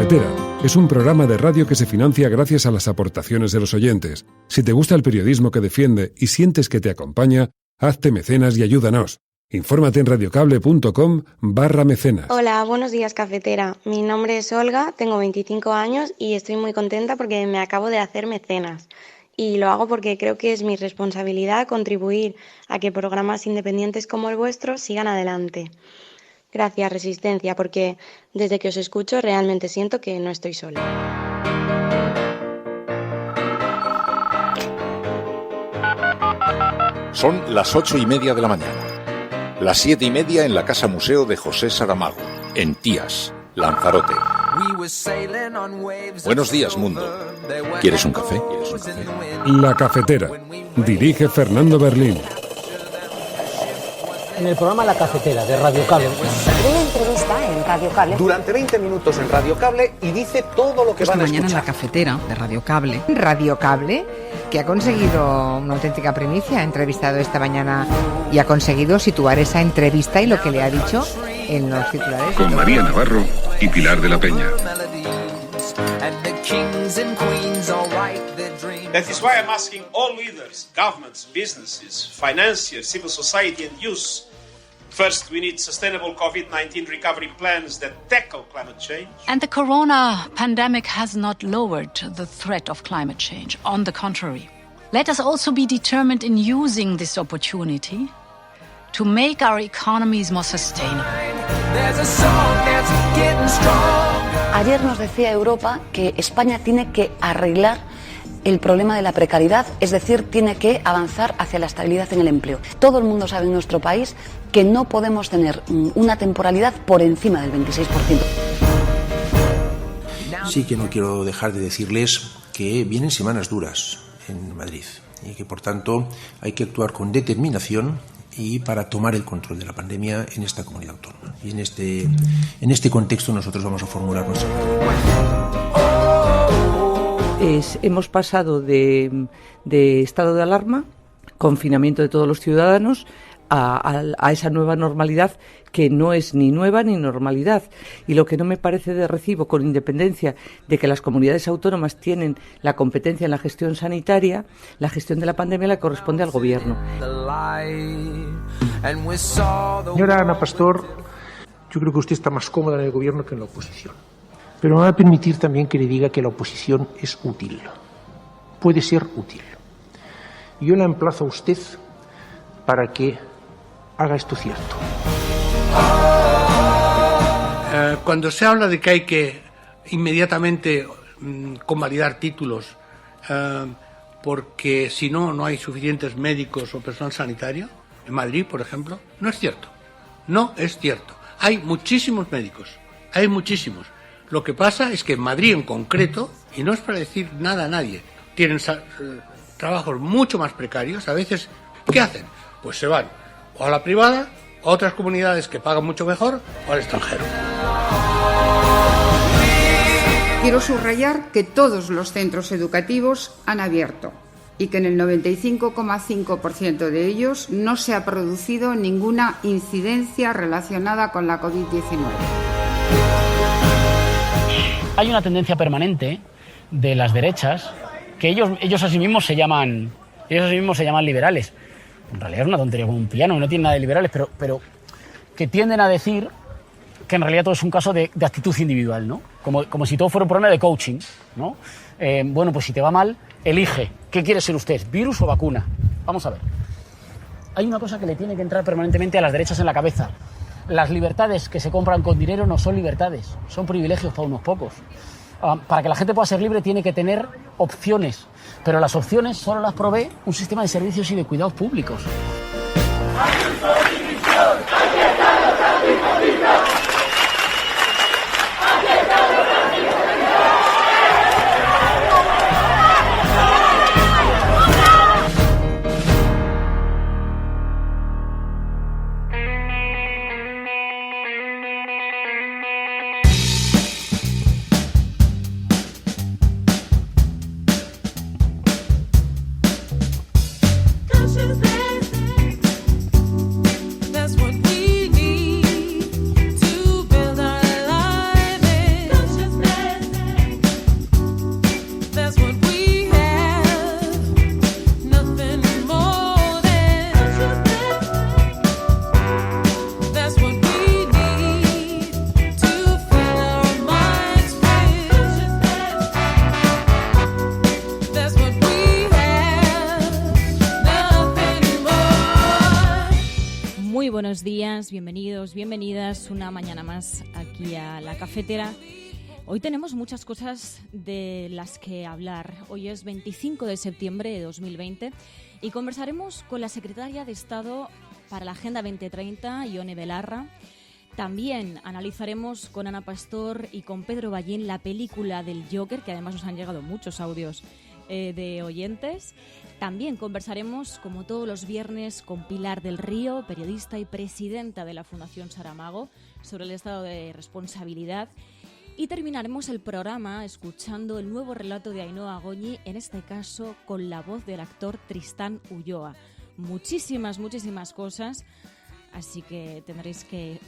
Cafetera es un programa de radio que se financia gracias a las aportaciones de los oyentes. Si te gusta el periodismo que defiende y sientes que te acompaña, hazte mecenas y ayúdanos. Infórmate en radiocable.com/mecenas. Hola, buenos días, cafetera. Mi nombre es Olga, tengo 25 años y estoy muy contenta porque me acabo de hacer mecenas. Y lo hago porque creo que es mi responsabilidad contribuir a que programas independientes como el vuestro sigan adelante. Gracias, Resistencia, porque desde que os escucho realmente siento que no estoy sola. Son las 8:30 de la mañana. Las 7:30 en la Casa Museo de José Saramago, en Tías, Lanzarote. Buenos días, mundo. ¿Quieres un café? La Cafetera. Dirige Fernando Berlín. En el programa La Cafetera de Radio Cable. Una entrevista en Radio Cable. Durante 20 minutos en Radio Cable y dice todo lo que van a escuchar. Mañana en La Cafetera de Radio Cable. Radio Cable, que ha conseguido una auténtica primicia, ha entrevistado esta mañana y ha conseguido situar esa entrevista y lo que le ha dicho en los titulares. Con María Navarro y Pilar de la Peña. That is why I'm asking all leaders, governments, businesses, financiers, civil society and youth. First, we need sustainable COVID-19 recovery plans that tackle climate change. And the corona pandemic has not lowered the threat of climate change. On the contrary. Let us also be determined in using this opportunity to make our economies more sustainable. Ayer nos decía Europa que España tiene que arreglar el problema de la precariedad, es decir, tiene que avanzar hacia la estabilidad en el empleo. Todo el mundo sabe en nuestro país que no podemos tener una temporalidad por encima del 26%. Sí que no quiero dejar de decirles que vienen semanas duras en Madrid y que, por tanto, hay que actuar con determinación y para tomar el control de la pandemia en esta comunidad autónoma. Y en este contexto nosotros vamos a formular nuestra Hemos pasado de estado de alarma, confinamiento de todos los ciudadanos, a esa nueva normalidad que no es ni nueva ni normalidad. Y lo que no me parece de recibo, con independencia de que las comunidades autónomas tienen la competencia en la gestión sanitaria, la gestión de la pandemia le corresponde al gobierno. Señora Ana Pastor, yo creo que usted está más cómoda en el gobierno que en la oposición. Pero me va a permitir también que le diga que la oposición es útil. Puede ser útil. Yo la emplazo a usted para que haga esto cierto. Cuando se habla de que hay que inmediatamente convalidar títulos porque si no, no hay suficientes médicos o personal sanitario, en Madrid, por ejemplo, no es cierto. No es cierto. Hay muchísimos médicos, hay muchísimos. Lo que pasa es que en Madrid en concreto, y no es para decir nada a nadie, tienen trabajos mucho más precarios. A veces, ¿qué hacen? Pues se van o a la privada, a otras comunidades que pagan mucho mejor, o al extranjero. Quiero subrayar que todos los centros educativos han abierto y que en el 95,5% de ellos no se ha producido ninguna incidencia relacionada con la COVID-19. Hay una tendencia permanente de las derechas que ellos a sí mismos se llaman liberales. En realidad es una tontería como un piano, no tiene nada de liberales, pero que tienden a decir que en realidad todo es un caso de actitud individual, ¿no? Como si todo fuera un problema de coaching, ¿no? Bueno, pues si te va mal, elige. ¿Qué quiere ser usted? ¿Virus o vacuna? Vamos a ver. Hay una cosa que le tiene que entrar permanentemente a las derechas en la cabeza. Las libertades que se compran con dinero no son libertades, son privilegios para unos pocos. Para que la gente pueda ser libre tiene que tener opciones, pero las opciones solo las provee un sistema de servicios y de cuidados públicos. buenos días, bienvenidos, bienvenidas una mañana más aquí a La Cafetera. Hoy tenemos muchas cosas de las que hablar. Hoy es 25 de septiembre de 2020 y conversaremos con la secretaria de Estado para la Agenda 2030, Ione Belarra. También analizaremos con Ana Pastor y con Pedro Ballín la película del Joker, que además nos han llegado muchos audios de oyentes. También conversaremos, como todos los viernes, con Pilar del Río, periodista y presidenta de la Fundación Saramago, sobre el estado de responsabilidad. Y terminaremos el programa escuchando el nuevo relato de Ainhoa Goñi, en este caso con la voz del actor Tristán Ulloa. Muchísimas cosas, así que tendréis que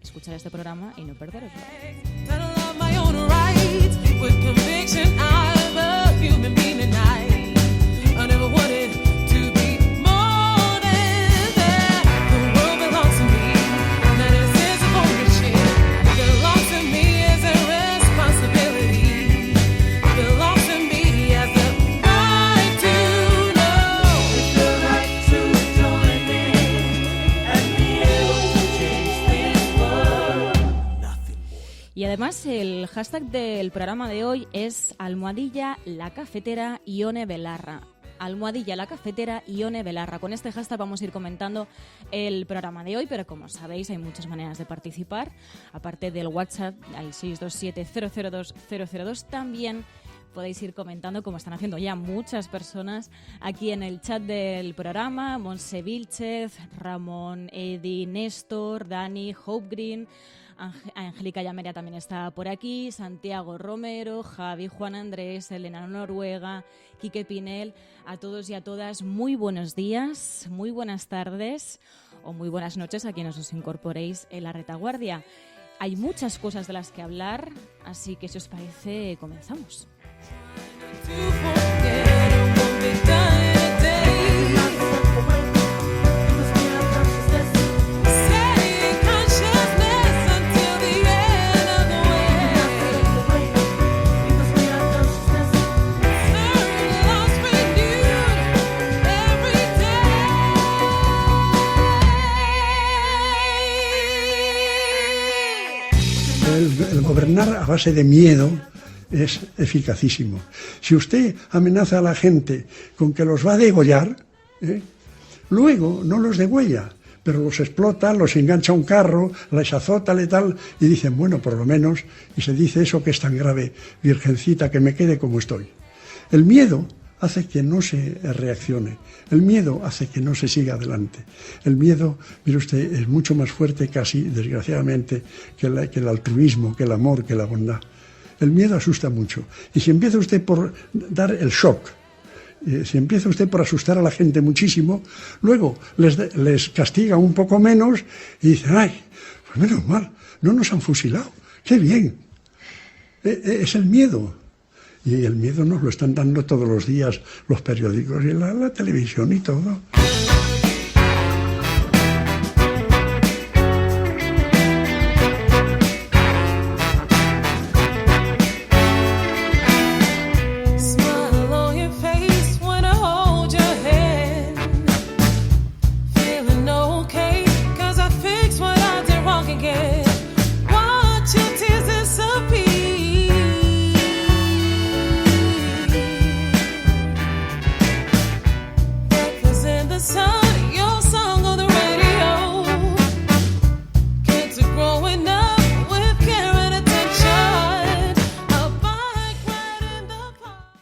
escuchar este programa y no perderoslo. Y además el hashtag del programa de hoy es #LaCafetera Ione Belarra. #LaCafetera Ione Belarra. Con este hashtag vamos a ir comentando el programa de hoy, pero como sabéis hay muchas maneras de participar. Aparte del WhatsApp al 627-002-002, también podéis ir comentando, como están haciendo ya muchas personas aquí en el chat del programa. Montse Vilchez, Ramón, Edi, Néstor, Dani, Hope Green, Angélica Llameria también está por aquí, Santiago Romero, Javi, Juan Andrés, Elena Noruega, Quique Pinel. A todos y a todas, muy buenos días, muy buenas tardes o muy buenas noches a quienes os incorporéis en la retaguardia. Hay muchas cosas de las que hablar, así que si os parece, comenzamos. El gobernar a base de miedo es eficacísimo. Si usted amenaza a la gente con que los va a degollar, luego no los degüella, pero los explota, los engancha a un carro, les azota, tal, y dicen, bueno, por lo menos, y se dice eso que es tan grave, virgencita, que me quede como estoy. El miedo hace que no se reaccione, el miedo hace que no se siga adelante. El miedo, mire usted, es mucho más fuerte casi, desgraciadamente, que el altruismo, que el amor, que la bondad. El miedo asusta mucho. Y si empieza usted por dar el shock, si empieza usted por asustar a la gente muchísimo, luego les castiga un poco menos y dice, ay, pues menos mal, no nos han fusilado, qué bien. Es el miedo. Y el miedo nos lo están dando todos los días los periódicos y la televisión y todo.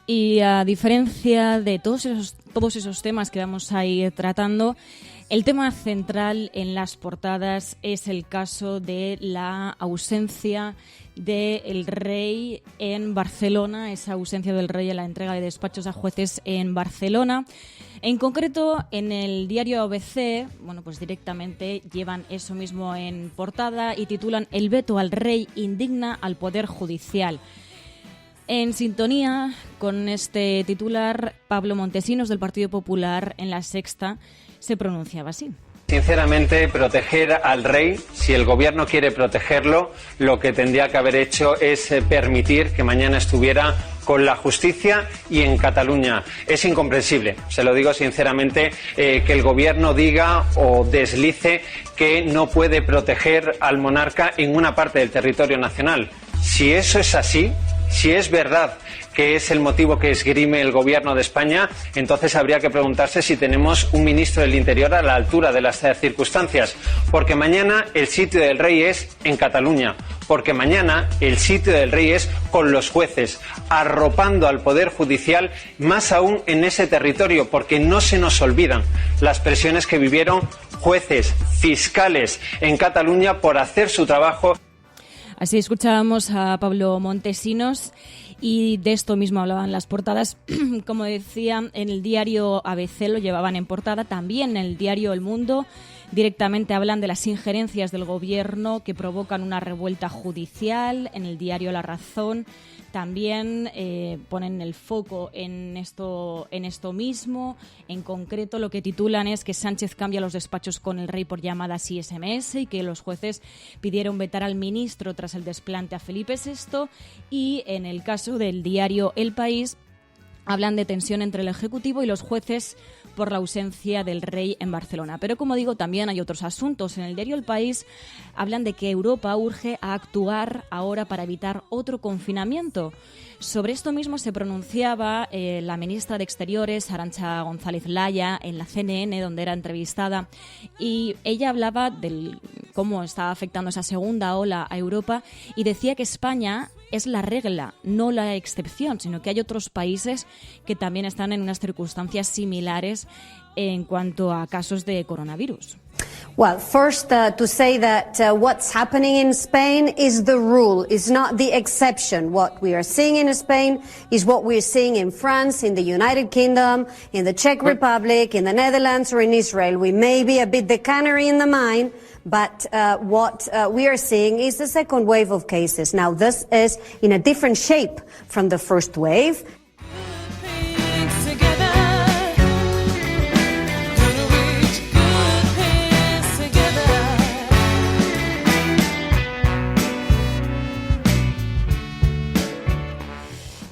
Y a diferencia de todos esos temas que vamos a ir tratando, el tema central en las portadas es el caso de la ausencia del rey en Barcelona, esa ausencia del rey en la entrega de despachos a jueces en Barcelona. En concreto, en el diario ABC, bueno, pues directamente llevan eso mismo en portada y titulan "El veto al rey indigna al Poder Judicial". En sintonía con este titular, Pablo Montesinos, del Partido Popular, en La Sexta, se pronunciaba así. Sinceramente, proteger al rey, si el gobierno quiere protegerlo, lo que tendría que haber hecho es permitir que mañana estuviera con la justicia y en Cataluña. Es incomprensible, se lo digo sinceramente, que el gobierno diga o deslice que no puede proteger al monarca en una parte del territorio nacional. Si eso es así, si es verdad que es el motivo que esgrime el gobierno de España, entonces habría que preguntarse si tenemos un ministro del Interior a la altura de las circunstancias. Porque mañana el sitio del rey es en Cataluña. Porque mañana el sitio del rey es con los jueces, arropando al Poder Judicial, más aún en ese territorio, porque no se nos olvidan las presiones que vivieron jueces, fiscales en Cataluña por hacer su trabajo. Así escuchábamos a Pablo Montesinos y de esto mismo hablaban las portadas. Como decía, en el diario ABC lo llevaban en portada, también en el diario El Mundo directamente hablan de las injerencias del gobierno que provocan una revuelta judicial. En el diario La Razón también ponen el foco en esto mismo. En concreto, lo que titulan es que Sánchez cambia los despachos con el rey por llamadas y SMS y que los jueces pidieron vetar al ministro tras el desplante a Felipe VI. Y en el caso del diario El País, hablan de tensión entre el Ejecutivo y los jueces por la ausencia del rey en Barcelona. Pero, como digo, también hay otros asuntos. En el diario El País hablan de que Europa urge a actuar ahora para evitar otro confinamiento. Sobre esto mismo se pronunciaba la ministra de Exteriores, Arantxa González Laya, en la CNN, donde era entrevistada, y ella hablaba de cómo está afectando esa segunda ola a Europa y decía que España es la regla, no la excepción, sino que hay otros países que también están en unas circunstancias similares en cuanto a casos de coronavirus. Well, first to say that what's happening in Spain is the rule, is not the exception. What we are seeing in Spain is what we're seeing in France, in the United Kingdom, in the Czech Republic, in the Netherlands or in Israel. We may be a bit the canary in the mine, but what we are seeing is the second wave of cases. Now, this is in a different shape from the first wave.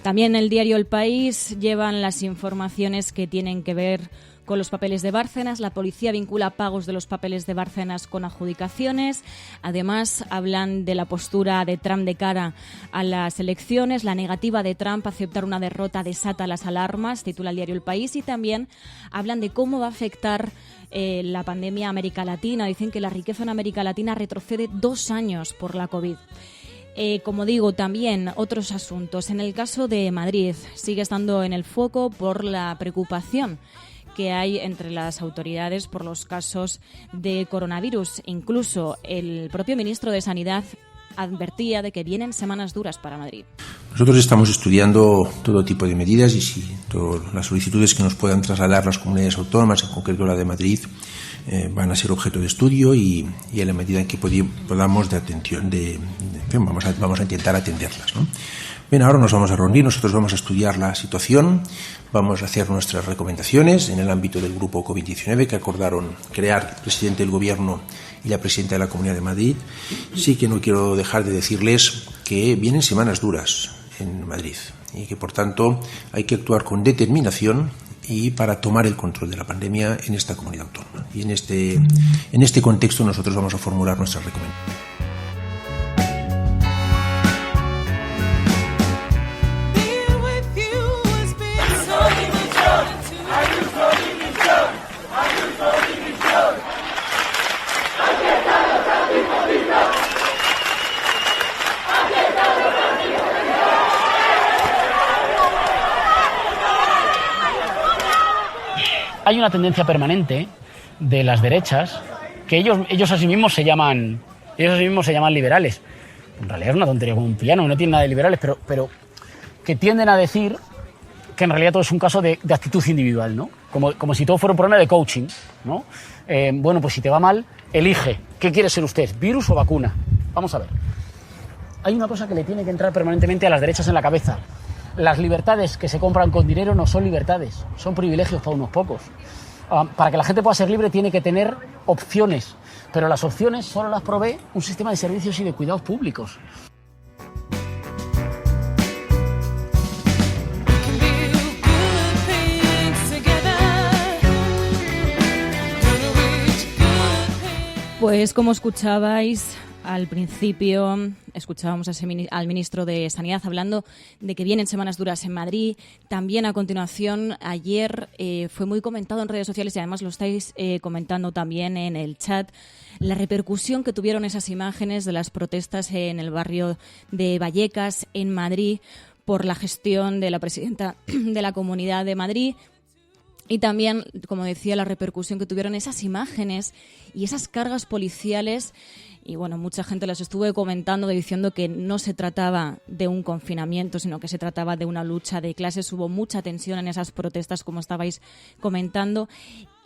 También el diario El País llevan las informaciones que tienen que ver con los papeles de Bárcenas. La policía vincula pagos de los papeles de Bárcenas con adjudicaciones. Además, hablan de la postura de Trump de cara a las elecciones. La negativa de Trump a aceptar una derrota desata las alarmas, titula el diario El País. Y también hablan de cómo va a afectar la pandemia a América Latina. Dicen que la riqueza en América Latina retrocede 2 años por la COVID. Como digo, también otros asuntos. En el caso de Madrid, sigue estando en el foco por la preocupación que hay entre las autoridades por los casos de coronavirus. Incluso el propio ministro de Sanidad advertía de que vienen semanas duras para Madrid. Nosotros estamos estudiando todo tipo de medidas y si todas las solicitudes que nos puedan trasladar las comunidades autónomas, en concreto la de Madrid, van a ser objeto de estudio y en la medida en que podamos de atención, vamos a intentar atenderlas, ¿no? Bien, ahora nos vamos a reunir, nosotros vamos a estudiar la situación, vamos a hacer nuestras recomendaciones en el ámbito del grupo COVID-19 que acordaron crear el presidente del Gobierno y la presidenta de la Comunidad de Madrid. Sí que no quiero dejar de decirles que vienen semanas duras en Madrid y que, por tanto, hay que actuar con determinación y para tomar el control de la pandemia en esta comunidad autónoma. Y en este contexto nosotros vamos a formular nuestras recomendaciones. Hay una tendencia permanente de las derechas que ellos a sí mismos se llaman liberales. En realidad es una tontería como un piano, no tiene nada de liberales, pero que tienden a decir que en realidad todo es un caso de actitud individual, ¿no? Como si todo fuera un problema de coaching, ¿no? Bueno, pues si te va mal, elige. ¿Qué quiere ser usted? ¿Virus o vacuna? Vamos a ver. Hay una cosa que le tiene que entrar permanentemente a las derechas en la cabeza. Las libertades que se compran con dinero no son libertades, son privilegios para unos pocos. Para que la gente pueda ser libre tiene que tener opciones, pero las opciones solo las provee un sistema de servicios y de cuidados públicos. Pues como escuchabais al principio, escuchábamos al ministro de Sanidad hablando de que vienen semanas duras en Madrid. También a continuación, ayer fue muy comentado en redes sociales y además lo estáis comentando también en el chat, la repercusión que tuvieron esas imágenes de las protestas en el barrio de Vallecas, en Madrid, por la gestión de la presidenta de la Comunidad de Madrid. Y también, como decía, la repercusión que tuvieron esas imágenes y esas cargas policiales. Y bueno, mucha gente las estuve comentando diciendo que no se trataba de un confinamiento, sino que se trataba de una lucha de clases. Hubo mucha tensión en esas protestas, como estabais comentando.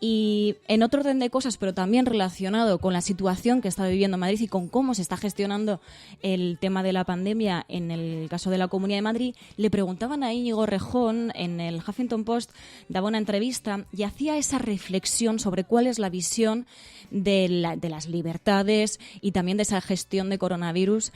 Y en otro orden de cosas, pero también relacionado con la situación que está viviendo Madrid y con cómo se está gestionando el tema de la pandemia en el caso de la Comunidad de Madrid, le preguntaban a Íñigo Rejón en el Huffington Post, daba una entrevista y hacía esa reflexión sobre cuál es la visión de las libertades y también de esa gestión de coronavirus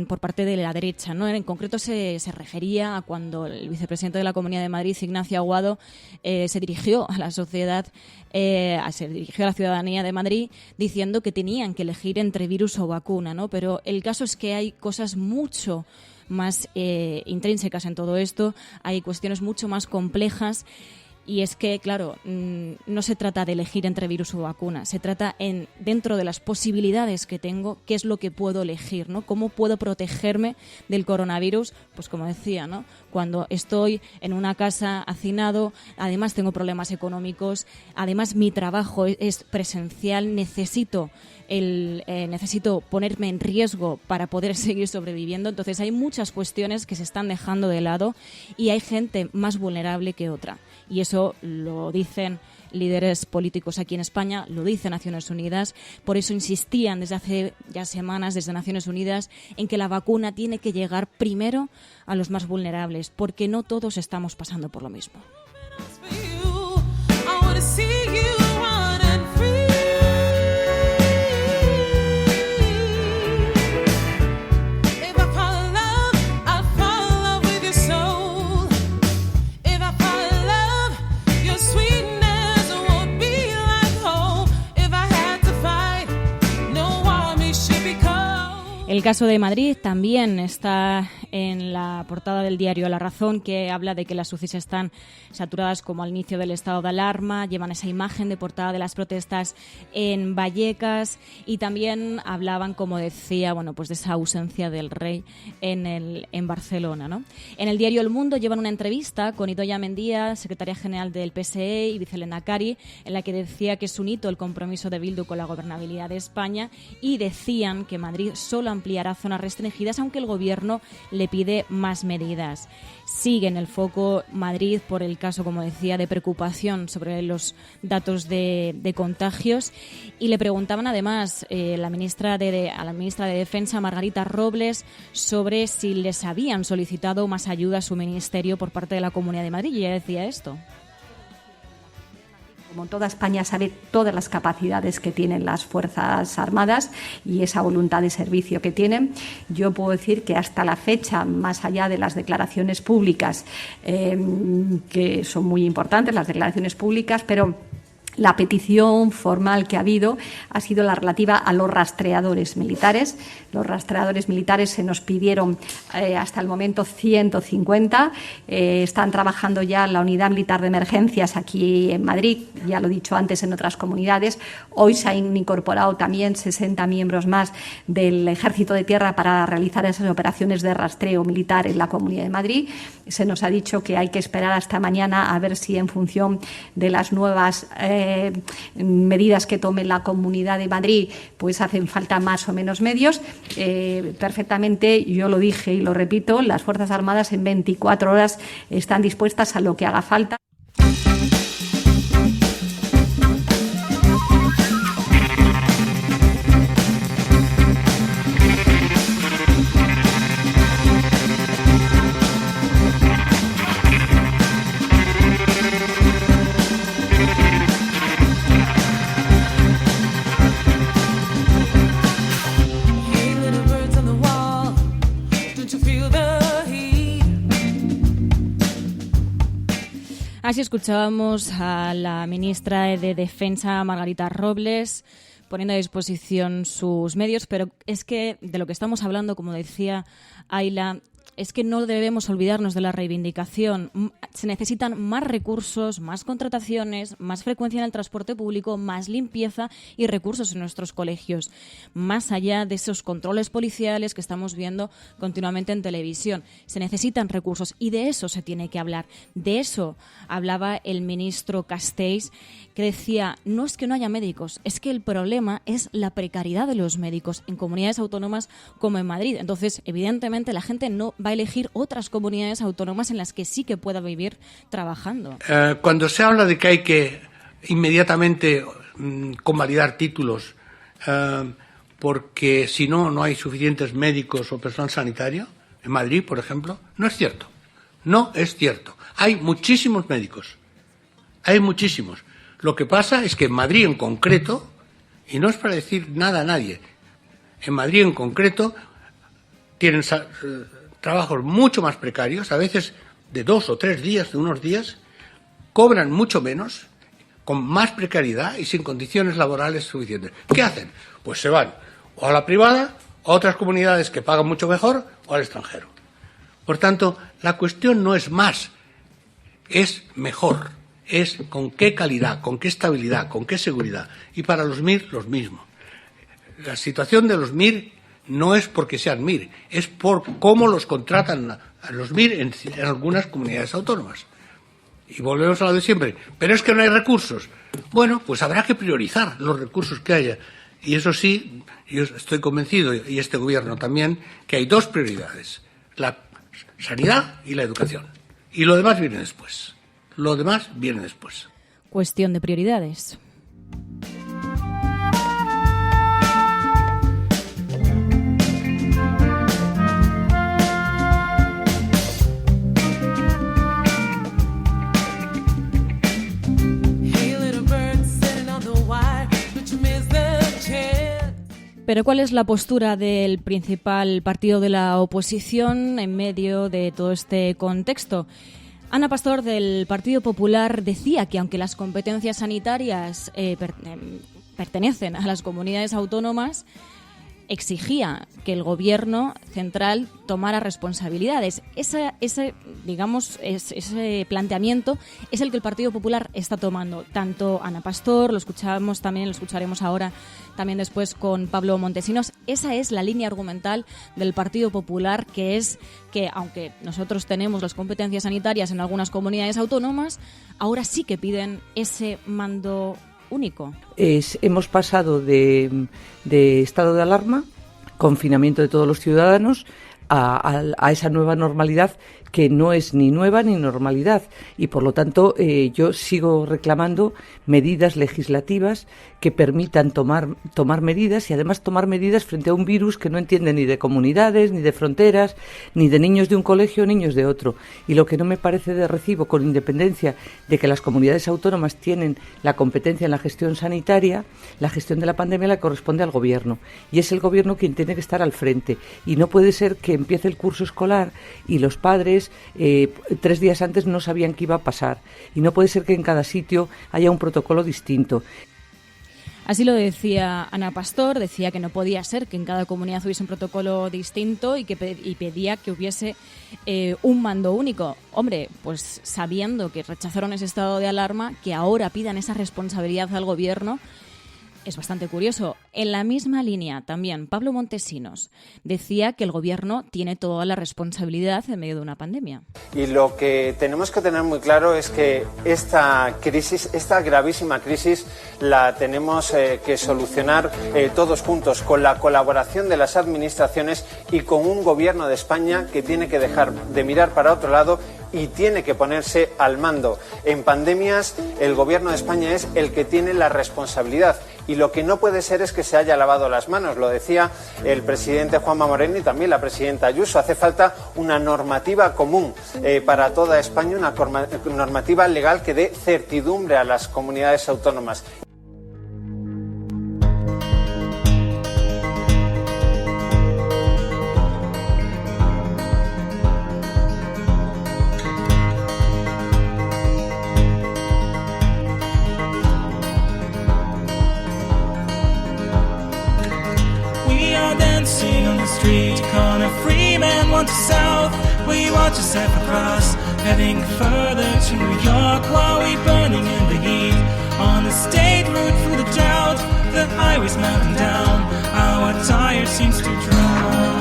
por parte de la derecha, ¿no? En concreto se refería a cuando el vicepresidente de la Comunidad de Madrid, Ignacio Aguado, se dirigió a la sociedad, se dirigió a la ciudadanía de Madrid diciendo que tenían que elegir entre virus o vacuna, ¿no? Pero el caso es que hay cosas mucho más intrínsecas en todo esto, hay cuestiones mucho más complejas. Y es que, claro, no se trata de elegir entre virus o vacuna, se trata dentro de las posibilidades que tengo, qué es lo que puedo elegir, ¿no? ¿Cómo puedo protegerme del coronavirus? Pues como decía, ¿no? Cuando estoy en una casa hacinado, además tengo problemas económicos, además mi trabajo es presencial, necesito ponerme en riesgo para poder seguir sobreviviendo. Entonces hay muchas cuestiones que se están dejando de lado y hay gente más vulnerable que otra. Y eso lo dicen líderes políticos aquí en España, lo dice Naciones Unidas. Por eso insistían desde hace ya semanas, desde Naciones Unidas, en que la vacuna tiene que llegar primero a los más vulnerables, porque no todos estamos pasando por lo mismo. El caso de Madrid también está en la portada del diario La Razón, que habla de que las UCIs están saturadas como al inicio del estado de alarma. Llevan esa imagen de portada de las protestas en Vallecas y también hablaban, como decía, bueno, pues de esa ausencia del rey en Barcelona, ¿no? En el diario El Mundo llevan una entrevista con Idoia Mendia, secretaria general del PSE, y vicelehendakari, en la que decía que es un hito el compromiso de Bildu con la gobernabilidad de España, y decían que Madrid solo ampliará zonas restringidas, aunque el gobierno le pide más medidas. Sigue en el foco Madrid por el caso, como decía, de preocupación sobre los datos de contagios, y le preguntaban además a la ministra de Defensa, Margarita Robles, sobre si les habían solicitado más ayuda a su ministerio por parte de la Comunidad de Madrid, y ella decía esto. Como toda España sabe todas las capacidades que tienen las Fuerzas Armadas y esa voluntad de servicio que tienen, yo puedo decir que hasta la fecha, más allá de las declaraciones públicas, que son muy importantes, las declaraciones públicas, pero la petición formal que ha habido ha sido la relativa a los rastreadores militares. Los rastreadores militares se nos pidieron hasta el momento 150. Están trabajando ya la Unidad Militar de Emergencias aquí en Madrid, ya lo he dicho antes, en otras comunidades. Hoy se han incorporado también 60 miembros más del Ejército de Tierra para realizar esas operaciones de rastreo militar en la Comunidad de Madrid. Se nos ha dicho que hay que esperar hasta mañana a ver si, en función de las nuevas medidas que tome la Comunidad de Madrid, pues hacen falta más o menos medios. Perfectamente, yo lo dije y lo repito, las Fuerzas Armadas en 24 horas están dispuestas a lo que haga falta. Así escuchábamos a la ministra de Defensa, Margarita Robles, poniendo a disposición sus medios, pero es que de lo que estamos hablando, como decía Ayla, es que no debemos olvidarnos de la reivindicación. Se necesitan más recursos, más contrataciones, más frecuencia en el transporte público, más limpieza y recursos en nuestros colegios, más allá de esos controles policiales que estamos viendo continuamente en televisión. Se necesitan recursos y de eso se tiene que hablar. De eso hablaba el ministro Castells, que decía, no es que no haya médicos, es que el problema es la precariedad de los médicos en comunidades autónomas como en Madrid. Entonces, evidentemente, la gente no va a elegir otras comunidades autónomas en las que sí que pueda vivir trabajando. Cuando se habla de que hay que inmediatamente convalidar títulos porque si no, no hay suficientes médicos o personal sanitario, en Madrid, por ejemplo, no es cierto. No es cierto. Hay muchísimos médicos. Hay muchísimos. Lo que pasa es que en Madrid en concreto, y no es para decir nada a nadie, en Madrid en concreto tienen trabajos mucho más precarios, a veces de 2 o 3 días, de unos días, cobran mucho menos, con más precariedad y sin condiciones laborales suficientes. ¿Qué hacen? Pues se van o a la privada, a otras comunidades que pagan mucho mejor, o al extranjero. Por tanto, la cuestión no es más, es mejor. Es con qué calidad, con qué estabilidad, con qué seguridad. Y para los MIR, los mismos. La situación de los MIR no es porque sean MIR, es por cómo los contratan a los MIR en algunas comunidades autónomas. Y volvemos a lo de siempre. Pero es que no hay recursos. Bueno, pues habrá que priorizar los recursos que haya. Y eso sí, yo estoy convencido, y este gobierno también, que hay 2 prioridades. La sanidad y la educación. Y lo demás viene después. Lo demás viene después. Cuestión de prioridades. Pero ¿cuál es la postura del principal partido de la oposición en medio de todo este contexto? Ana Pastor, del Partido Popular, decía que aunque las competencias sanitarias pertenecen a las comunidades autónomas, exigía que el Gobierno central tomara responsabilidades. Ese planteamiento es el que el Partido Popular está tomando. Tanto Ana Pastor, lo escucharemos ahora también después con Pablo Montesinos. Esa es la línea argumental del Partido Popular, que es que aunque nosotros tenemos las competencias sanitarias en algunas comunidades autónomas, ahora sí que piden ese mando único. Hemos pasado de estado de alarma, confinamiento de todos los ciudadanos, a esa nueva normalidad que no es ni nueva ni normalidad, y por lo tanto yo sigo reclamando medidas legislativas que permitan tomar medidas, y además tomar medidas frente a un virus que no entiende ni de comunidades, ni de fronteras, ni de niños de un colegio o niños de otro. Y lo que no me parece de recibo, con independencia de que las comunidades autónomas tienen la competencia en la gestión sanitaria, la gestión de la pandemia le corresponde al Gobierno, y es el Gobierno quien tiene que estar al frente, y no puede ser que empiece el curso escolar y los padres 3 días antes no sabían qué iba a pasar, y no puede ser que en cada sitio haya un protocolo distinto. Así lo decía Ana Pastor, decía que no podía ser que en cada comunidad hubiese un protocolo distinto y pedía que hubiese un mando único. Hombre, pues sabiendo que rechazaron ese estado de alarma, que ahora pidan esa responsabilidad al Gobierno, es bastante curioso. En la misma línea también Pablo Montesinos decía que el Gobierno tiene toda la responsabilidad en medio de una pandemia. Y lo que tenemos que tener muy claro es que esta crisis, esta gravísima crisis, la tenemos que solucionar todos juntos, con la colaboración de las administraciones y con un Gobierno de España que tiene que dejar de mirar para otro lado y tiene que ponerse al mando. En pandemias, el Gobierno de España es el que tiene la responsabilidad. Y lo que no puede ser es que se haya lavado las manos. Lo decía el presidente Juanma Moreno y también la presidenta Ayuso. Hace falta una normativa común para toda España, una normativa legal que dé certidumbre a las comunidades autónomas. down to south, we watch a separate cross heading further to New York while we burning in the heat. On the state route through the drought, the highway's melting down, our tire seems to drown.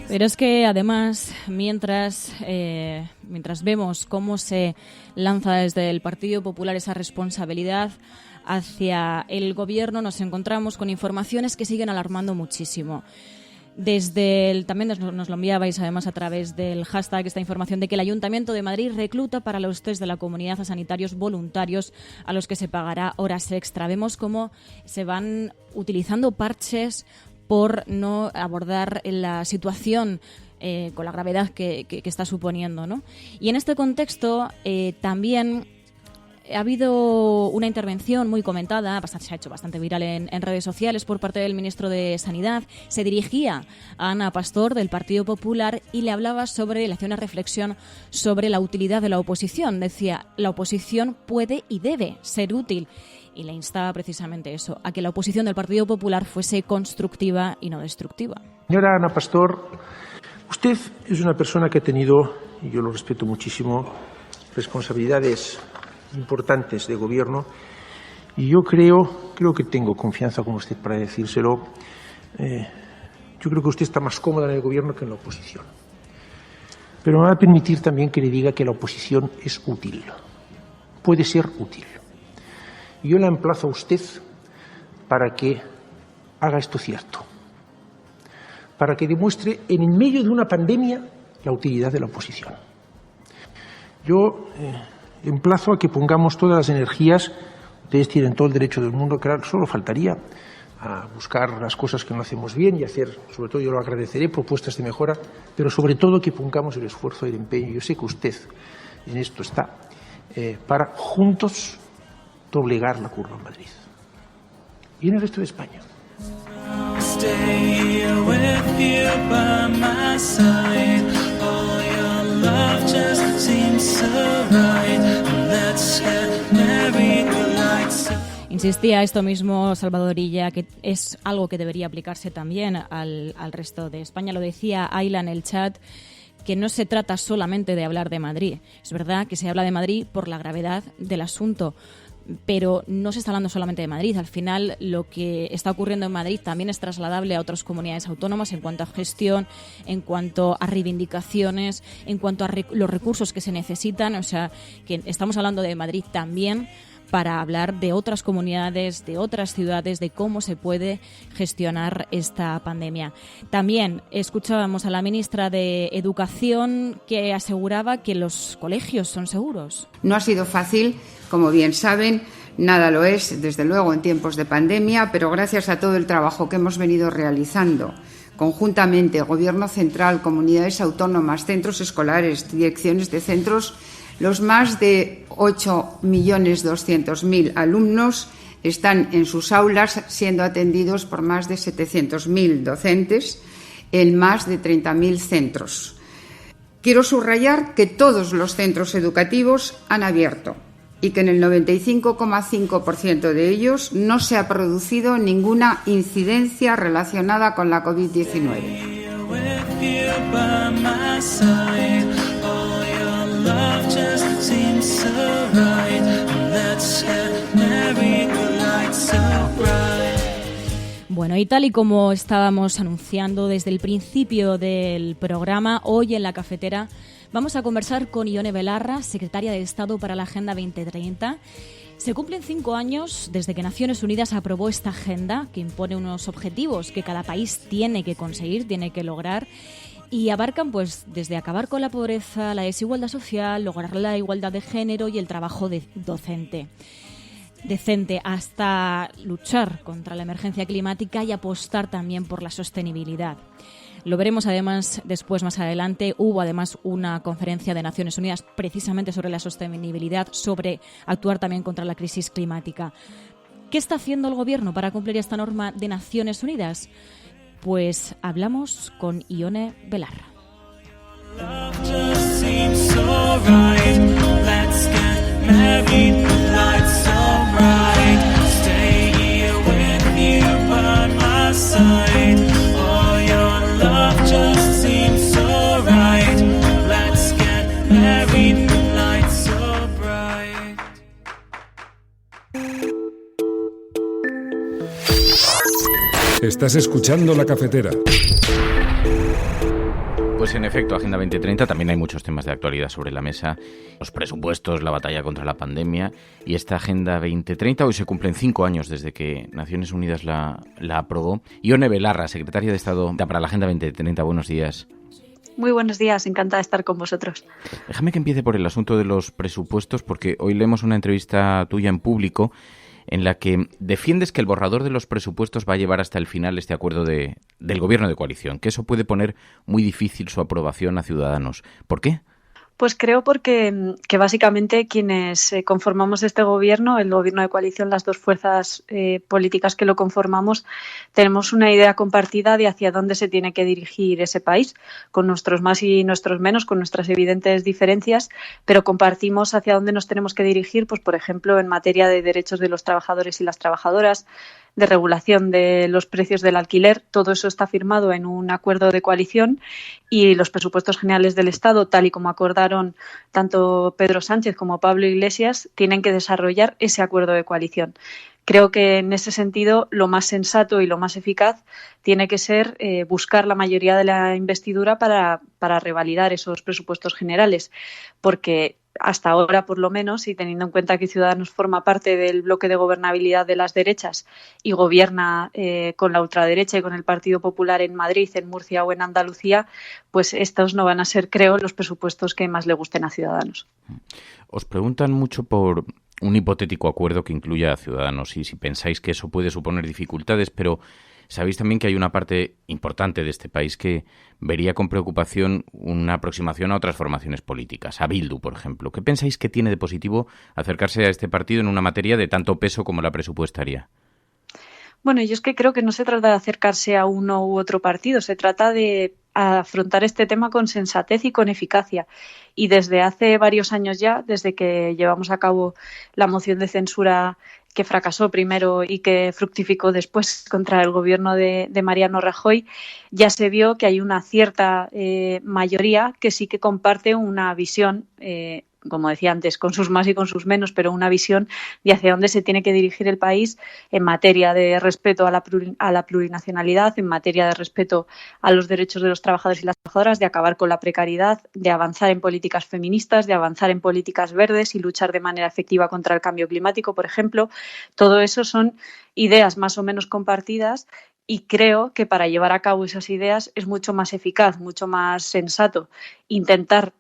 Pero es que además, mientras vemos cómo se lanza desde el Partido Popular esa responsabilidad hacia el Gobierno, nos encontramos con informaciones que siguen alarmando muchísimo. También nos lo enviabais además a través del hashtag esta información de que el Ayuntamiento de Madrid recluta para los test de la comunidad a sanitarios voluntarios a los que se pagará horas extra. Vemos cómo se van utilizando parches por no abordar la situación con la gravedad que está suponiendo, ¿no? Y en este contexto también ha habido una intervención muy comentada, se ha hecho bastante viral en redes sociales por parte del ministro de Sanidad. Se dirigía a Ana Pastor del Partido Popular y le hacía una reflexión sobre la utilidad de la oposición. Decía, la oposición puede y debe ser útil. Y le instaba precisamente eso, a que la oposición del Partido Popular fuese constructiva y no destructiva. Señora Ana Pastor, usted es una persona que ha tenido, y yo lo respeto muchísimo, responsabilidades importantes de gobierno, y yo creo que tengo confianza con usted para decírselo. Yo creo que usted está más cómoda en el gobierno que en la oposición. Pero me va a permitir también que le diga que la oposición es útil, puede ser útil. Yo la emplazo a usted para que haga esto cierto, para que demuestre en medio de una pandemia la utilidad de la oposición. Yo emplazo a que pongamos todas las energías, ustedes tienen todo el derecho del mundo, claro, solo faltaría a buscar las cosas que no hacemos bien y hacer, sobre todo yo lo agradeceré, propuestas de mejora, pero sobre todo que pongamos el esfuerzo y el empeño. Yo sé que usted en esto está, para juntos doblegar la curva en Madrid y en el resto de España. Insistía esto mismo Salvador Illa, que es algo que debería aplicarse también al resto de España. Lo decía Ayla en el chat, que no se trata solamente de hablar de Madrid. Es verdad que se habla de Madrid por la gravedad del asunto, pero no se está hablando solamente de Madrid. Al final, lo que está ocurriendo en Madrid también es trasladable a otras comunidades autónomas en cuanto a gestión, en cuanto a reivindicaciones, en cuanto a los recursos que se necesitan. O sea, que estamos hablando de Madrid también para hablar de otras comunidades, de otras ciudades, de cómo se puede gestionar esta pandemia. También escuchábamos a la ministra de Educación que aseguraba que los colegios son seguros. No ha sido fácil, como bien saben, nada lo es, desde luego, en tiempos de pandemia, pero gracias a todo el trabajo que hemos venido realizando conjuntamente, Gobierno central, comunidades autónomas, centros escolares, direcciones de centros, los más de 8.200.000 alumnos están en sus aulas siendo atendidos por más de 700.000 docentes en más de 30.000 centros. Quiero subrayar que todos los centros educativos han abierto y que en el 95,5% de ellos no se ha producido ninguna incidencia relacionada con la COVID-19. Bueno, y tal y como estábamos anunciando desde el principio del programa, hoy en la cafetera vamos a conversar con Ione Belarra, secretaria de Estado para la Agenda 2030. Se cumplen 5 años desde que Naciones Unidas aprobó esta agenda que impone unos objetivos que cada país tiene que conseguir, tiene que lograr. Y abarcan pues desde acabar con la pobreza, la desigualdad social, lograr la igualdad de género y el trabajo decente, hasta luchar contra la emergencia climática y apostar también por la sostenibilidad. Lo veremos además después, más adelante. Hubo además una conferencia de Naciones Unidas precisamente sobre la sostenibilidad, sobre actuar también contra la crisis climática. ¿Qué está haciendo el Gobierno para cumplir esta norma de Naciones Unidas? Pues hablamos con Ione Belarra. Estás escuchando La Cafetera. Pues en efecto, Agenda 2030, también hay muchos temas de actualidad sobre la mesa. Los presupuestos, la batalla contra la pandemia y esta Agenda 2030. Hoy se cumplen 5 años desde que Naciones Unidas la aprobó. Ione Belarra, secretaria de Estado para la Agenda 2030. Buenos días. Muy buenos días, encantada de estar con vosotros. Déjame que empiece por el asunto de los presupuestos, porque hoy leemos una entrevista tuya en Público en la que defiendes que el borrador de los presupuestos va a llevar hasta el final este acuerdo del gobierno de coalición, que eso puede poner muy difícil su aprobación a Ciudadanos. ¿Por qué? Pues creo porque básicamente quienes conformamos este gobierno, el gobierno de coalición, las dos fuerzas políticas que lo conformamos, tenemos una idea compartida de hacia dónde se tiene que dirigir ese país, con nuestros más y nuestros menos, con nuestras evidentes diferencias, pero compartimos hacia dónde nos tenemos que dirigir, pues por ejemplo, en materia de derechos de los trabajadores y las trabajadoras, de regulación de los precios del alquiler. Todo eso está firmado en un acuerdo de coalición y los presupuestos generales del Estado, tal y como acordaron tanto Pedro Sánchez como Pablo Iglesias, tienen que desarrollar ese acuerdo de coalición. Creo que en ese sentido lo más sensato y lo más eficaz tiene que ser buscar la mayoría de la investidura para revalidar esos presupuestos generales, porque hasta ahora, por lo menos, y teniendo en cuenta que Ciudadanos forma parte del bloque de gobernabilidad de las derechas y gobierna con la ultraderecha y con el Partido Popular en Madrid, en Murcia o en Andalucía, pues estos no van a ser, creo, los presupuestos que más le gusten a Ciudadanos. Os preguntan mucho por un hipotético acuerdo que incluya a Ciudadanos y si pensáis que eso puede suponer dificultades, pero sabéis también que hay una parte importante de este país que vería con preocupación una aproximación a otras formaciones políticas, a Bildu, por ejemplo. ¿Qué pensáis que tiene de positivo acercarse a este partido en una materia de tanto peso como la presupuestaria? Bueno, yo es que creo que no se trata de acercarse a uno u otro partido, se trata de afrontar este tema con sensatez y con eficacia. Y desde hace varios años ya, desde que llevamos a cabo la moción de censura que fracasó primero y que fructificó después contra el gobierno de Mariano Rajoy, ya se vio que hay una cierta mayoría que sí que comparte una visión, como decía antes, con sus más y con sus menos, pero una visión de hacia dónde se tiene que dirigir el país en materia de respeto a la plurinacionalidad, en materia de respeto a los derechos de los trabajadores y las trabajadoras, de acabar con la precariedad, de avanzar en políticas feministas, de avanzar en políticas verdes y luchar de manera efectiva contra el cambio climático, por ejemplo. Todo eso son ideas más o menos compartidas. Y creo que para llevar a cabo esas ideas es mucho más eficaz, mucho más sensato intentar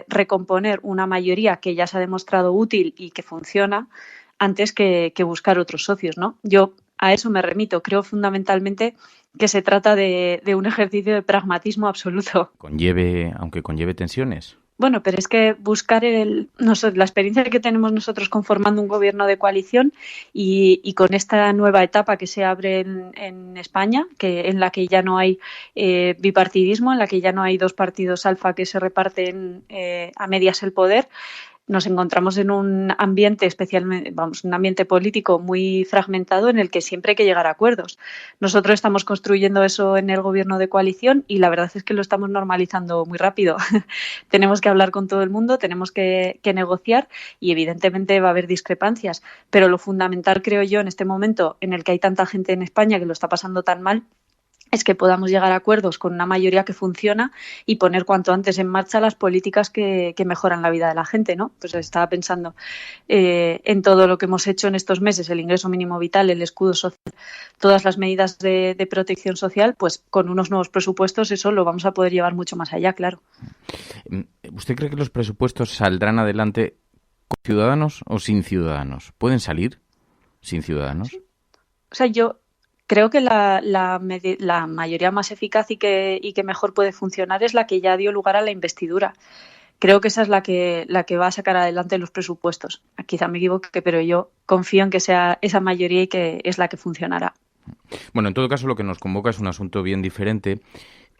recomponer una mayoría que ya se ha demostrado útil y que funciona antes que buscar otros socios, ¿no? Yo a eso me remito. Creo fundamentalmente que se trata de un ejercicio de pragmatismo absoluto. Aunque conlleve tensiones. Bueno, pero es que buscar la experiencia que tenemos nosotros conformando un gobierno de coalición y con esta nueva etapa que se abre en España, en la que ya no hay bipartidismo, en la que ya no hay dos partidos alfa que se reparten a medias el poder, nos encontramos en un ambiente un ambiente político muy fragmentado en el que siempre hay que llegar a acuerdos. Nosotros estamos construyendo eso en el gobierno de coalición y la verdad es que lo estamos normalizando muy rápido. Tenemos que hablar con todo el mundo, tenemos que negociar y evidentemente va a haber discrepancias, pero lo fundamental, creo yo, en este momento en el que hay tanta gente en España que lo está pasando tan mal, es que podamos llegar a acuerdos con una mayoría que funciona y poner cuanto antes en marcha las políticas que mejoran la vida de la gente, ¿no? Pues estaba pensando en todo lo que hemos hecho en estos meses, el ingreso mínimo vital, el escudo social, todas las medidas de protección social, pues con unos nuevos presupuestos eso lo vamos a poder llevar mucho más allá, claro. ¿Usted cree que los presupuestos saldrán adelante con Ciudadanos o sin Ciudadanos? ¿Pueden salir sin Ciudadanos? O sea, yo Creo que la mayoría más eficaz y que mejor puede funcionar es la que ya dio lugar a la investidura. Creo que esa es la que va a sacar adelante los presupuestos. Quizá me equivoque, pero yo confío en que sea esa mayoría y que es la que funcionará. Bueno, en todo caso, lo que nos convoca es un asunto bien diferente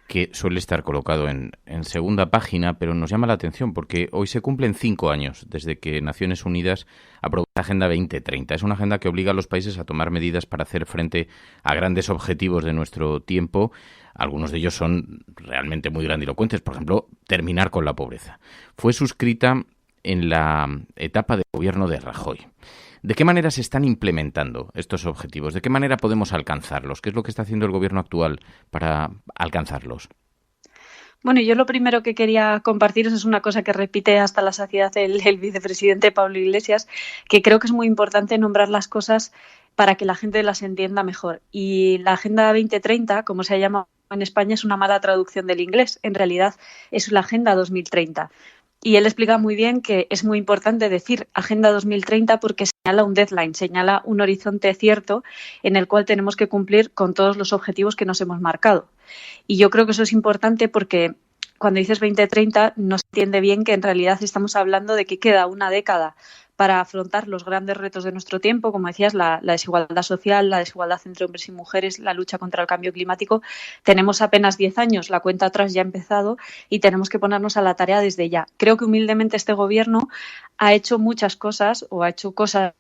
que suele estar colocado en segunda página, pero nos llama la atención porque hoy se cumplen 5 años desde que Naciones Unidas aprobó la Agenda 2030. Es una agenda que obliga a los países a tomar medidas para hacer frente a grandes objetivos de nuestro tiempo. Algunos de ellos son realmente muy grandilocuentes. Por ejemplo, terminar con la pobreza. Fue suscrita en la etapa de gobierno de Rajoy. ¿De qué manera se están implementando estos objetivos? ¿De qué manera podemos alcanzarlos? ¿Qué es lo que está haciendo el gobierno actual para alcanzarlos? Bueno, yo lo primero que quería compartiros es una cosa que repite hasta la saciedad el vicepresidente Pablo Iglesias, que creo que es muy importante nombrar las cosas para que la gente las entienda mejor. Y la Agenda 2030, como se llama en España, es una mala traducción del inglés. En realidad es la Agenda 2030. Y él explica muy bien que es muy importante decir Agenda 2030 porque señala un deadline, señala un horizonte cierto en el cual tenemos que cumplir con todos los objetivos que nos hemos marcado. Y yo creo que eso es importante porque cuando dices 2030 no se entiende bien que en realidad estamos hablando de que queda una década para afrontar los grandes retos de nuestro tiempo, como decías, la desigualdad social, la desigualdad entre hombres y mujeres, la lucha contra el cambio climático. Tenemos apenas 10 años, la cuenta atrás ya ha empezado y tenemos que ponernos a la tarea desde ya. Creo que humildemente este gobierno ha hecho muchas cosas o ha hecho cosas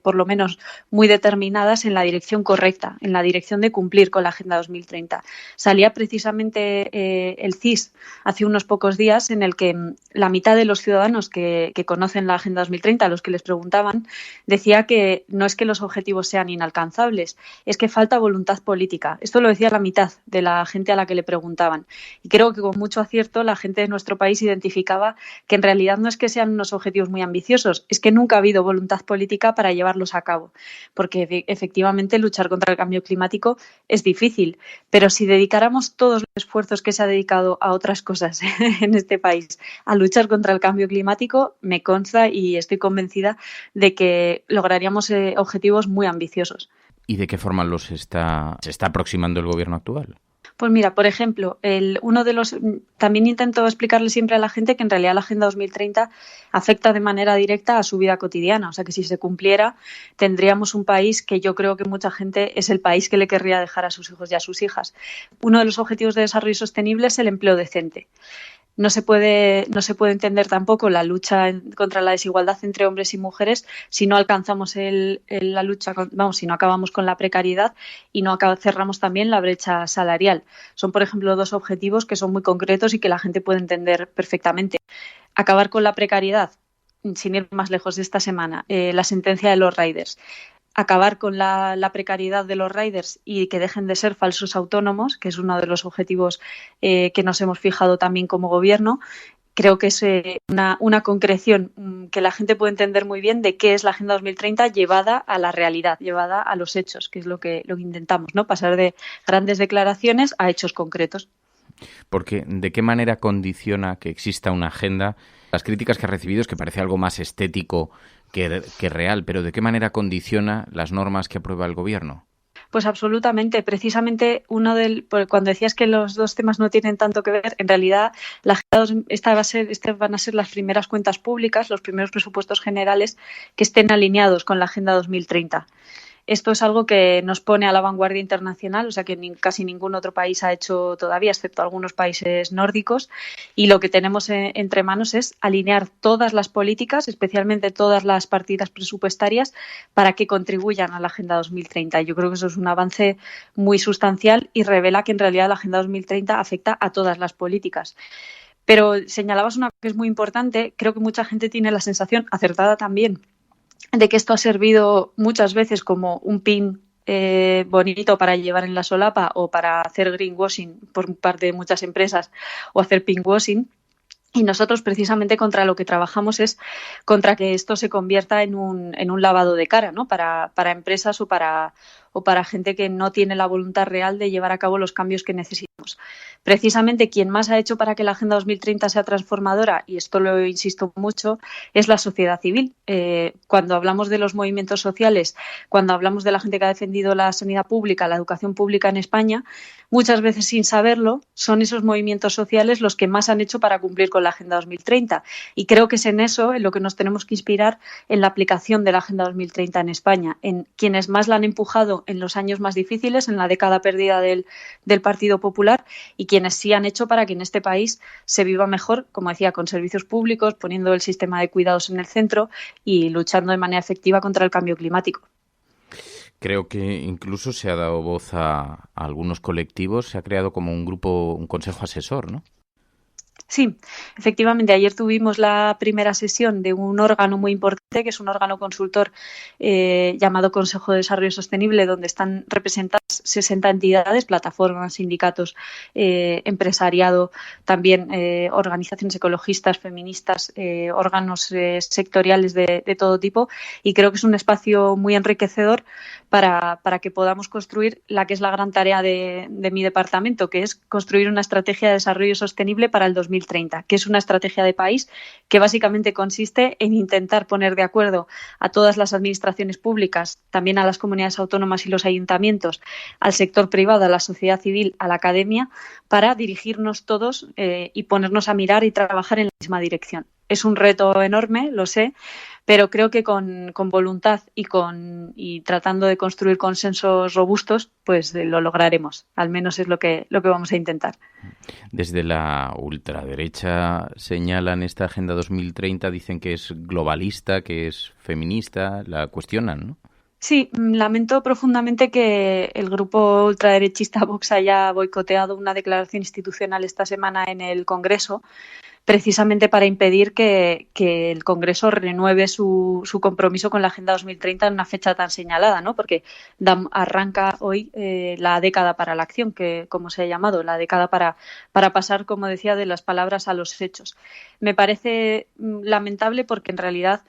por lo menos muy determinadas en la dirección correcta, en la dirección de cumplir con la Agenda 2030. Salía precisamente el CIS hace unos pocos días en el que la mitad de los ciudadanos que conocen la Agenda 2030, a los que les preguntaban, decía que no es que los objetivos sean inalcanzables, es que falta voluntad política. Esto lo decía la mitad de la gente a la que le preguntaban. Y creo que con mucho acierto la gente de nuestro país identificaba que en realidad no es que sean unos objetivos muy ambiciosos, es que nunca ha habido voluntad política para llevarlos a cabo, porque efectivamente luchar contra el cambio climático es difícil, pero si dedicáramos todos los esfuerzos que se ha dedicado a otras cosas en este país a luchar contra el cambio climático, me consta y estoy convencida de que lograríamos objetivos muy ambiciosos. ¿Y de qué forma se está aproximando el gobierno actual? Pues mira, por ejemplo, también intento explicarle siempre a la gente que en realidad la Agenda 2030 afecta de manera directa a su vida cotidiana. O sea que si se cumpliera, tendríamos un país que yo creo que mucha gente es el país que le querría dejar a sus hijos y a sus hijas. Uno de los objetivos de desarrollo sostenible es el empleo decente. No se puede entender tampoco la lucha contra la desigualdad entre hombres y mujeres si no alcanzamos la lucha, si no acabamos con la precariedad y no cerramos también la brecha salarial. Son, por ejemplo, dos objetivos que son muy concretos y que la gente puede entender perfectamente. Acabar con la precariedad, sin ir más lejos de esta semana, la sentencia de los riders. Acabar con la precariedad de los riders y que dejen de ser falsos autónomos, que es uno de los objetivos que nos hemos fijado también como gobierno. Creo que es una concreción que la gente puede entender muy bien de qué es la Agenda 2030 llevada a la realidad, llevada a los hechos, que es lo que intentamos, ¿no? Pasar de grandes declaraciones a hechos concretos. Porque ¿de qué manera condiciona que exista una agenda? Las críticas que ha recibido es que parece algo más estético que real, pero ¿de qué manera condiciona las normas que aprueba el gobierno? Pues absolutamente. Precisamente cuando decías que los dos temas no tienen tanto que ver, en realidad estas van a ser las primeras cuentas públicas, los primeros presupuestos generales que estén alineados con la Agenda 2030. Esto es algo que nos pone a la vanguardia internacional, o sea que casi ningún otro país ha hecho todavía, excepto algunos países nórdicos, y lo que tenemos entre manos es alinear todas las políticas, especialmente todas las partidas presupuestarias, para que contribuyan a la Agenda 2030. Yo creo que eso es un avance muy sustancial y revela que en realidad la Agenda 2030 afecta a todas las políticas. Pero señalabas una cosa que es muy importante, creo que mucha gente tiene la sensación, acertada también, de que esto ha servido muchas veces como un pin bonito para llevar en la solapa o para hacer greenwashing por parte de muchas empresas o hacer pinkwashing. Y nosotros precisamente contra lo que trabajamos es contra que esto se convierta en un lavado de cara, ¿no? Para empresas o para o para gente que no tiene la voluntad real de llevar a cabo los cambios que necesitamos. Precisamente quien más ha hecho para que la Agenda 2030 sea transformadora, y esto lo insisto mucho, es la sociedad civil. Cuando hablamos de los movimientos sociales, cuando hablamos de la gente que ha defendido la sanidad pública, la educación pública en España, muchas veces sin saberlo, son esos movimientos sociales los que más han hecho para cumplir con la Agenda 2030. Y creo que es en eso en lo que nos tenemos que inspirar en la aplicación de la Agenda 2030 en España, en quienes más la han empujado en los años más difíciles, en la década perdida del Partido Popular, y quienes sí han hecho para que en este país se viva mejor, como decía, con servicios públicos, poniendo el sistema de cuidados en el centro y luchando de manera efectiva contra el cambio climático. Creo que incluso se ha dado voz a algunos colectivos, se ha creado como un grupo, un consejo asesor, ¿no? Sí, efectivamente. Ayer tuvimos la primera sesión de un órgano muy importante, que es un órgano consultor llamado Consejo de Desarrollo Sostenible, donde están representadas 60 entidades, plataformas, sindicatos, empresariado, también organizaciones ecologistas, feministas, órganos sectoriales de todo tipo. Y creo que es un espacio muy enriquecedor para que podamos construir la que es la gran tarea de mi departamento, que es construir una estrategia de desarrollo sostenible para el 2030, que es una estrategia de país que básicamente consiste en intentar poner de acuerdo a todas las administraciones públicas, también a las comunidades autónomas y los ayuntamientos, al sector privado, a la sociedad civil, a la academia, para dirigirnos todos y ponernos a mirar y trabajar en la misma dirección. Es un reto enorme, lo sé, pero creo que con voluntad y tratando de construir consensos robustos, pues lo lograremos. Al menos es lo que vamos a intentar. Desde la ultraderecha señalan esta Agenda 2030, dicen que es globalista, que es feminista, la cuestionan, ¿no? Sí, lamento profundamente que el grupo ultraderechista Vox haya boicoteado una declaración institucional esta semana en el Congreso, precisamente para impedir que el Congreso renueve su compromiso con la Agenda 2030 en una fecha tan señalada, ¿no? Porque arranca hoy la década para la acción, que como se ha llamado, la década para pasar, como decía, de las palabras a los hechos. Me parece lamentable porque en realidad,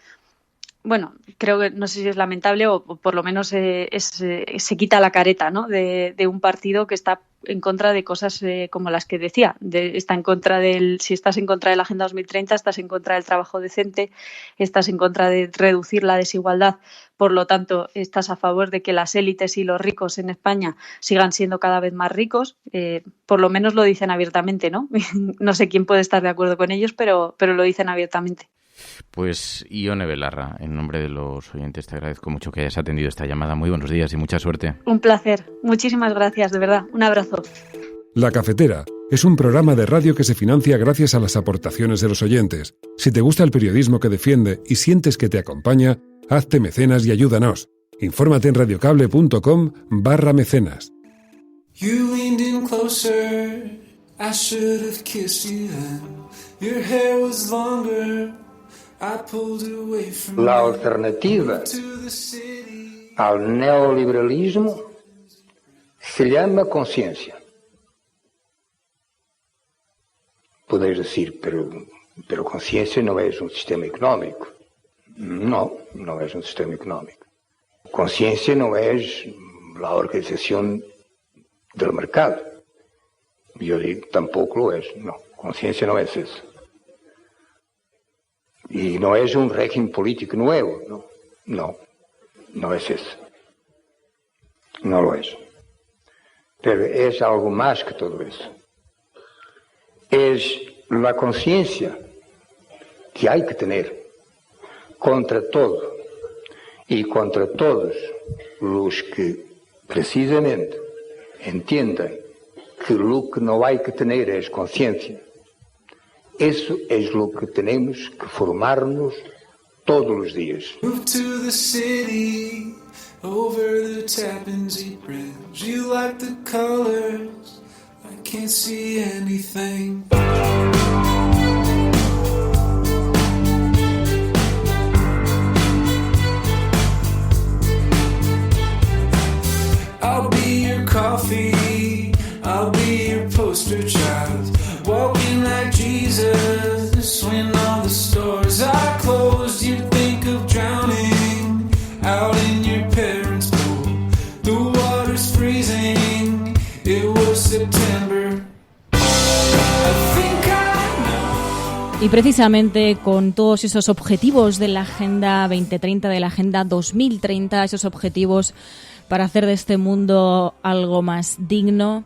bueno, creo que no sé si es lamentable o por lo menos se quita la careta, ¿no? de un partido que está en contra de cosas como las que decía. Está en contra si estás en contra de la Agenda 2030, estás en contra del trabajo decente, estás en contra de reducir la desigualdad. Por lo tanto, estás a favor de que las élites y los ricos en España sigan siendo cada vez más ricos. Por lo menos lo dicen abiertamente, ¿no? No sé quién puede estar de acuerdo con ellos, pero lo dicen abiertamente. Pues Ione Belarra, en nombre de los oyentes, te agradezco mucho que hayas atendido esta llamada. Muy buenos días y mucha suerte. Un placer. Muchísimas gracias, de verdad. Un abrazo. La Cafetera es un programa de radio que se financia gracias a las aportaciones de los oyentes. Si te gusta el periodismo que defiende y sientes que te acompaña, hazte mecenas y ayúdanos. Infórmate en radiocable.com/mecenas. You leaned in closer, I should have kissed you then. Your hair was longer. La alternativa al neoliberalismo se llama conciencia. Podéis decir, pero conciencia no es un sistema económico. No, no es un sistema económico. Conciencia no es la organización del mercado. Yo digo, tampoco lo es. No, conciencia no es eso. Y no es un régimen político nuevo, no es eso. No lo es. Pero es algo más que todo eso. Es la conciencia que hay que tener contra todo y contra todos los que precisamente entiendan que lo que no hay que tener es conciencia. Eso es lo que tenemos que formarnos todos los días. Move to the city, over the Tappan Zee Bridge. You like the colors, I can't see anything. I'll be your coffee, I'll be your poster child. Walking like Jesus, when all the stores are closed, you think of drowning out in your parents' pool. The Y precisamente con todos esos objetivos de la Agenda 2030, de la Agenda 2030, esos objetivos para hacer de este mundo algo más digno,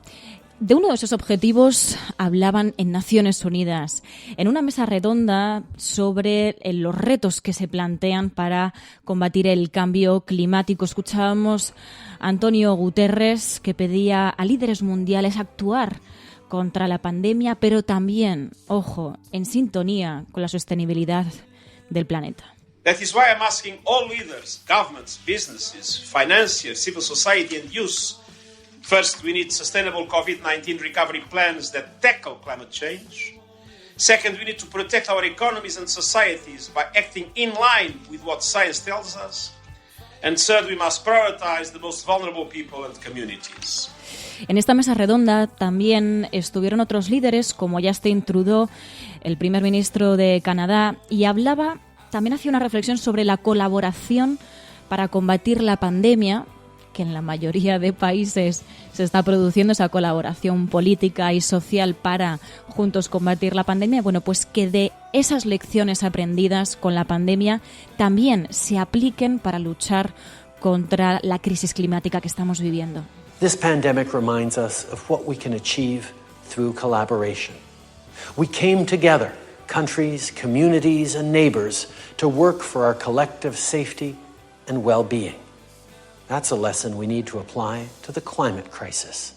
de uno de esos objetivos hablaban en Naciones Unidas, en una mesa redonda sobre los retos que se plantean para combatir el cambio climático. Escuchábamos a Antonio Guterres, que pedía a líderes mundiales actuar contra la pandemia, pero también, ojo, en sintonía con la sostenibilidad del planeta. That is why I'm asking all leaders, governments, businesses, financiers, civil society and youth. First, we need sustainable COVID-19 recovery plans that tackle climate change. Second, we need to protect our economies and societies by acting in line with what science tells us. And third, we must prioritize the most vulnerable people and communities. En esta mesa redonda también estuvieron otros líderes, como Justin Trudeau, el primer ministro de Canadá, y también hacía una reflexión sobre la colaboración para combatir la pandemia, que en la mayoría de países se está produciendo esa colaboración política y social para juntos combatir la pandemia. Bueno, pues que de esas lecciones aprendidas con la pandemia también se apliquen para luchar contra la crisis climática que estamos viviendo. This pandemic reminds us of what we can achieve through collaboration. We came together, countries, communities, and neighbors, to work for our collective safety and well-being. That's a lesson we need to apply to the climate crisis.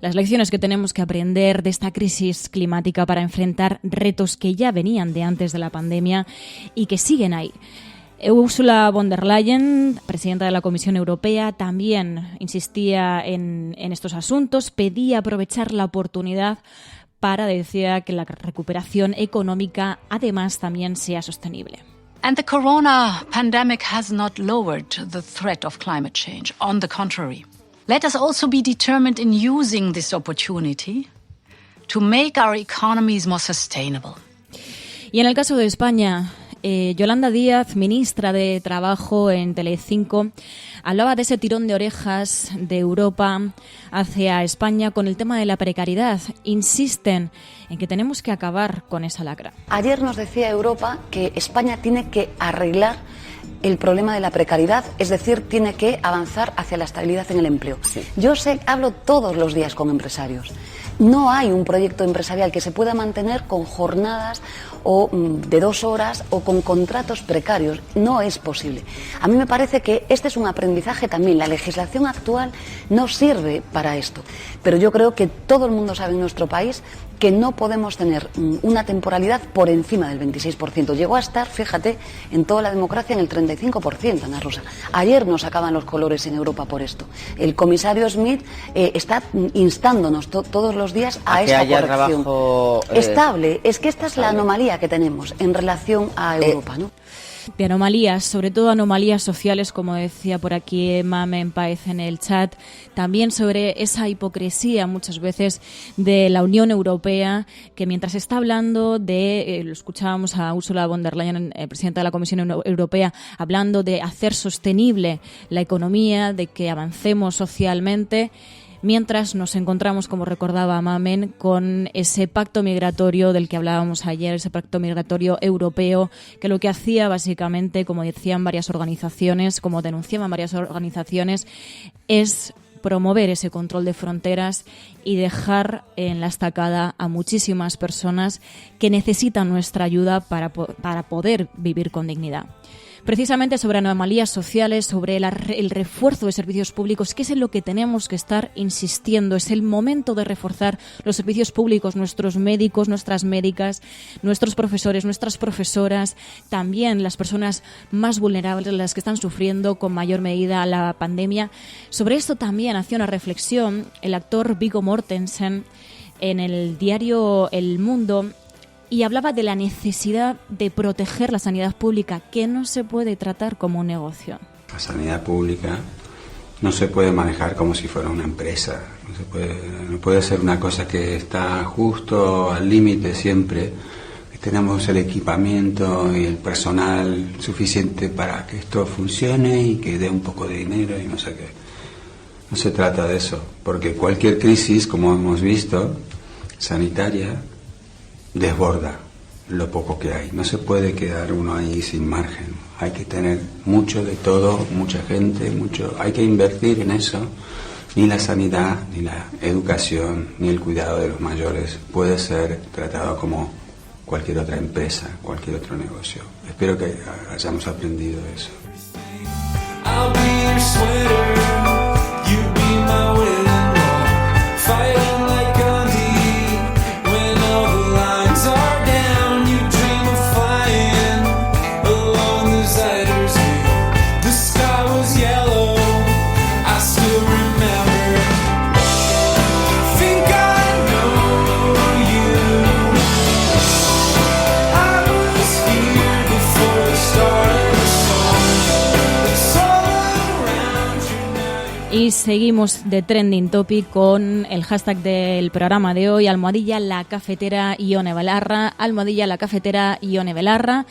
Las lecciones que tenemos que aprender de esta crisis climática para enfrentar retos que ya venían de antes de la pandemia y que siguen ahí. Ursula von der Leyen, presidenta de la Comisión Europea, también insistía en estos asuntos, pedía aprovechar la oportunidad para, decía, que la recuperación económica además también sea sostenible. And the corona pandemic has not lowered the threat of climate change. On the contrary, let us also be determined in using this opportunity to make our economies more sustainable. Y en el caso de España, Yolanda Díaz, ministra de Trabajo en Telecinco, hablaba de ese tirón de orejas de Europa hacia España con el tema de la precariedad. Insisten en que tenemos que acabar con esa lacra. Ayer nos decía Europa que España tiene que arreglar el problema de la precariedad, es decir, tiene que avanzar hacia la estabilidad en el empleo. Sí. Yo hablo todos los días con empresarios. No hay un proyecto empresarial que se pueda mantener con jornadas o de 2 horas o con contratos precarios. No es posible. A mí me parece que este es un aprendizaje también. La legislación actual no sirve para esto. Pero yo creo que todo el mundo sabe en nuestro país que no podemos tener una temporalidad por encima del 26%. Llegó a estar, fíjate, en toda la democracia en el 35%, Ana Rosa. Ayer nos sacaban los colores en Europa por esto. El comisario Smith está instándonos todos los días a esta corrección. Estable. Es que esta es la anomalía que tenemos en relación a Europa, ¿no? De anomalías, sobre todo anomalías sociales, como decía por aquí Mamen Paez en el chat, también sobre esa hipocresía muchas veces de la Unión Europea, que mientras está hablando de, lo escuchábamos a Ursula von der Leyen, presidenta de la Comisión Europea, hablando de hacer sostenible la economía, de que avancemos socialmente, mientras nos encontramos, como recordaba Mamen, con ese pacto migratorio del que hablábamos ayer, ese pacto migratorio europeo, que lo que hacía básicamente, como decían varias organizaciones, como denunciaban varias organizaciones, es promover ese control de fronteras y dejar en la estacada a muchísimas personas que necesitan nuestra ayuda para poder vivir con dignidad. Precisamente sobre anomalías sociales, sobre el refuerzo de servicios públicos, que es en lo que tenemos que estar insistiendo. Es el momento de reforzar los servicios públicos, nuestros médicos, nuestras médicas, nuestros profesores, nuestras profesoras, también las personas más vulnerables, las que están sufriendo con mayor medida la pandemia. Sobre esto también hacía una reflexión el actor Viggo Mortensen en el diario El Mundo, y hablaba de la necesidad de proteger la sanidad pública, que no se puede tratar como un negocio. La sanidad pública no se puede manejar como si fuera una empresa. No puede ser una cosa que está justo al límite siempre. Tenemos el equipamiento y el personal suficiente para que esto funcione y que dé un poco de dinero y no sé qué. No se trata de eso, porque cualquier crisis, como hemos visto, sanitaria, desborda lo poco que hay. No se puede quedar uno ahí sin margen. Hay que tener mucho de todo, mucha gente, hay que invertir en eso. Ni la sanidad, ni la educación, ni el cuidado de los mayores puede ser tratado como cualquier otra empresa, cualquier otro negocio. Espero que hayamos aprendido eso. I'll be your sweater, you be my wedding, fighting like Gandhi. When all the lines are down, you dream of flying along the Zuyder's Wheel. The sky was yellow, I still remember. Think I know you. I was here before the start of the song. It's all around you now. Y seguimos de Trending Topic con el hashtag del programa de hoy, almohadilla la cafetera Ione Belarra, almohadilla la cafetera Ione Belarra.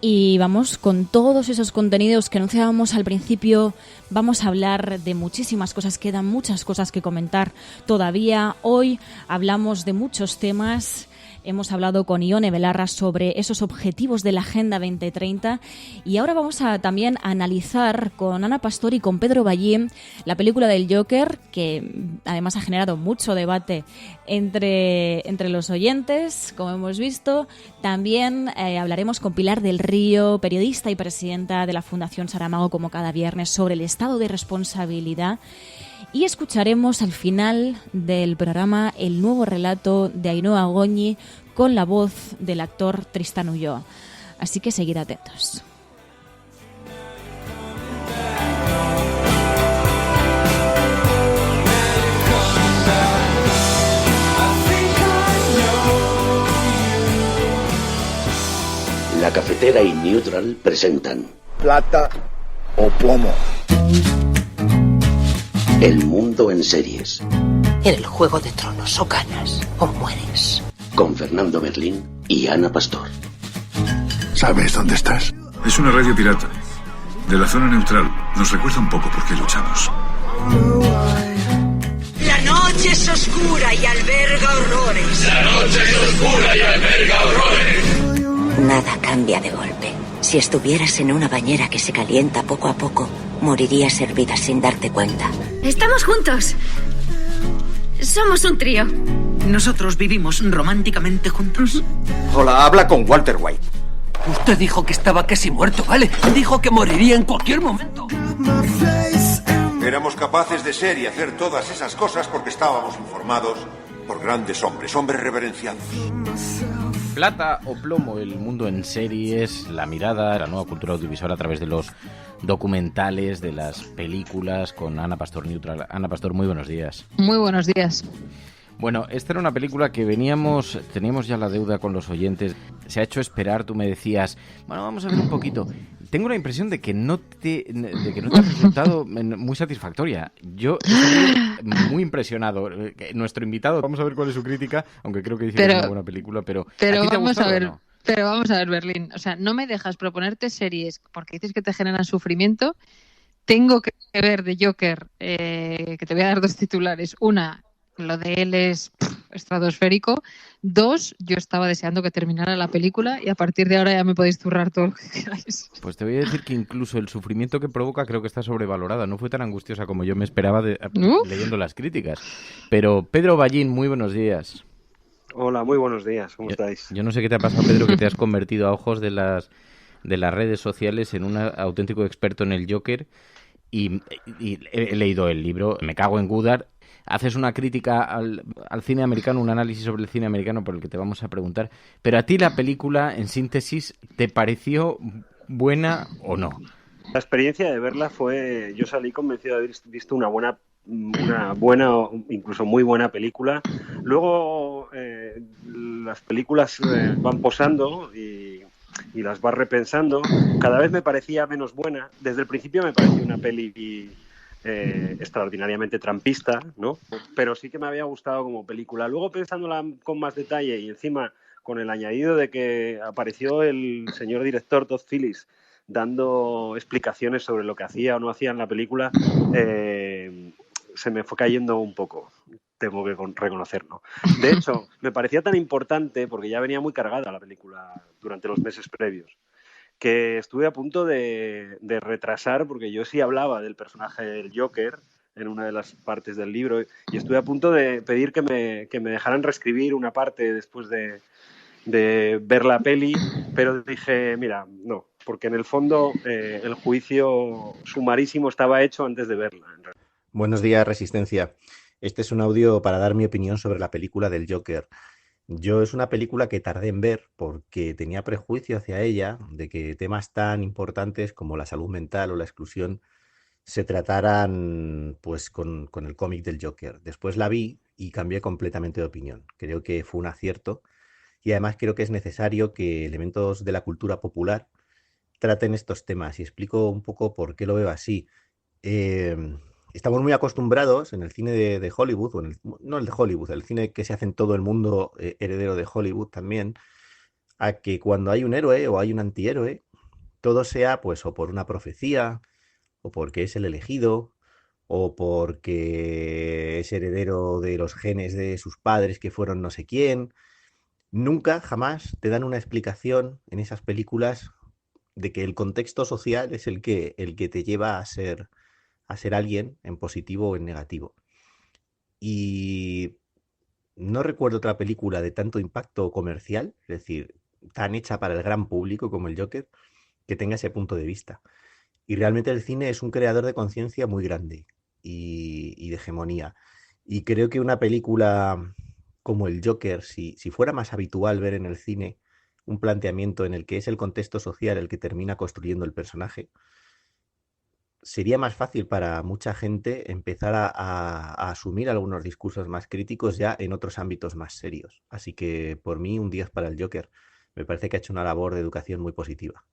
Y vamos con todos esos contenidos que anunciábamos al principio. Vamos a hablar de muchísimas cosas, quedan muchas cosas que comentar todavía. Hoy hablamos de muchos temas. Hemos hablado con Ione Belarra sobre esos objetivos de la Agenda 2030 y ahora vamos a también analizar con Ana Pastor y con Pedro Ballín la película del Joker, que además ha generado mucho debate entre los oyentes, como hemos visto. También hablaremos con Pilar del Río, periodista y presidenta de la Fundación Saramago, como cada viernes, sobre el estado de responsabilidad. Y escucharemos al final del programa el nuevo relato de Ainhoa Goñi con la voz del actor Tristán Ulloa. Así que seguid atentos. La Cafetera y Neutral presentan Plata o Plomo. El mundo en series. En el Juego de Tronos, o ganas o mueres. Con Fernando Merlín y Ana Pastor. ¿Sabes dónde estás? Es una radio pirata. De la zona neutral. Nos recuerda un poco por qué luchamos. La noche es oscura y alberga horrores. La noche es oscura y alberga horrores. Nada cambia de golpe. Si estuvieras en una bañera que se calienta poco a poco, morirías hervida sin darte cuenta. Estamos juntos. Somos un trío. Nosotros vivimos románticamente juntos. Hola, habla con Walter White. Usted dijo que estaba casi muerto, ¿vale? Dijo que moriría en cualquier momento. Éramos capaces de ser y hacer todas esas cosas porque estábamos informados por grandes hombres reverenciados. Plata o plomo, el mundo en series, la mirada, la nueva cultura audiovisual a través de los documentales, de las películas, con Ana Pastor Neutral. Ana Pastor, muy buenos días. Muy buenos días. Bueno, esta era una película que teníamos ya la deuda con los oyentes. Se ha hecho esperar, tú me decías, bueno, vamos a ver un poquito. Tengo la impresión de que no te ha resultado muy satisfactoria. Yo estoy muy impresionado. Nuestro invitado, vamos a ver cuál es su crítica, aunque creo que dice que es una buena película, pero ¿a ti te ha gustado o no? Pero vamos a ver, Berlín, o sea, no me dejas proponerte series porque dices que te generan sufrimiento. Tengo que ver de Joker, que te voy a dar dos titulares. Una, lo de él es estratosférico. Dos, yo estaba deseando que terminara la película y a partir de ahora ya me podéis zurrar todo lo que queráis. Pues te voy a decir que incluso el sufrimiento que provoca creo que está sobrevalorada. No fue tan angustiosa como yo me esperaba leyendo las críticas. Pero Pedro Ballín, muy buenos días. Hola, muy buenos días. ¿Cómo estáis? Yo no sé qué te ha pasado, Pedro, que te has convertido a ojos de las redes sociales en un auténtico experto en el Joker y he leído el libro, me cago en Godard. Haces una crítica al cine americano, un análisis sobre el cine americano por el que te vamos a preguntar. Pero a ti la película, en síntesis, ¿te pareció buena o no? La experiencia de verla fue... Yo salí convencido de haber visto una buena, incluso muy buena película. Luego las películas van posando y las vas repensando. Cada vez me parecía menos buena. Desde el principio me parecía una peli... extraordinariamente trampista, ¿no? Pero sí que me había gustado como película. Luego pensándola con más detalle y encima con el añadido de que apareció el señor director Todd Phillips dando explicaciones sobre lo que hacía o no hacía en la película, se me fue cayendo un poco. tengo que reconocerlo. De hecho, me parecía tan importante, porque ya venía muy cargada la película durante los meses previos, que estuve a punto de retrasar, porque yo sí hablaba del personaje del Joker en una de las partes del libro, y estuve a punto de pedir que me dejaran reescribir una parte después de ver la peli, pero dije, mira, no, porque en el fondo el juicio sumarísimo estaba hecho antes de verla. Buenos días, Resistencia. Este es un audio para dar mi opinión sobre la película del Joker. Yo es una película que tardé en ver porque tenía prejuicio hacia ella de que temas tan importantes como la salud mental o la exclusión se trataran pues con el cómic del Joker. Después la vi y cambié completamente de opinión. Creo que fue un acierto y además creo que es necesario que elementos de la cultura popular traten estos temas y explico un poco por qué lo veo así. Estamos muy acostumbrados en el cine de Hollywood, no el de Hollywood, el cine que se hace en todo el mundo, heredero de Hollywood también, a que cuando hay un héroe o hay un antihéroe, todo sea pues o por una profecía, o porque es el elegido, o porque es heredero de los genes de sus padres que fueron no sé quién. Nunca, jamás te dan una explicación en esas películas de que el contexto social es el que te lleva a ser alguien en positivo o en negativo. Y no recuerdo otra película de tanto impacto comercial, es decir, tan hecha para el gran público como el Joker, que tenga ese punto de vista. Y realmente el cine es un creador de conciencia muy grande y de hegemonía. Y creo que una película como el Joker, si fuera más habitual ver en el cine un planteamiento en el que es el contexto social el que termina construyendo el personaje, sería más fácil para mucha gente empezar a asumir algunos discursos más críticos ya en otros ámbitos más serios. Así que por mí, un 10 para el Joker. Me parece que ha hecho una labor de educación muy positiva.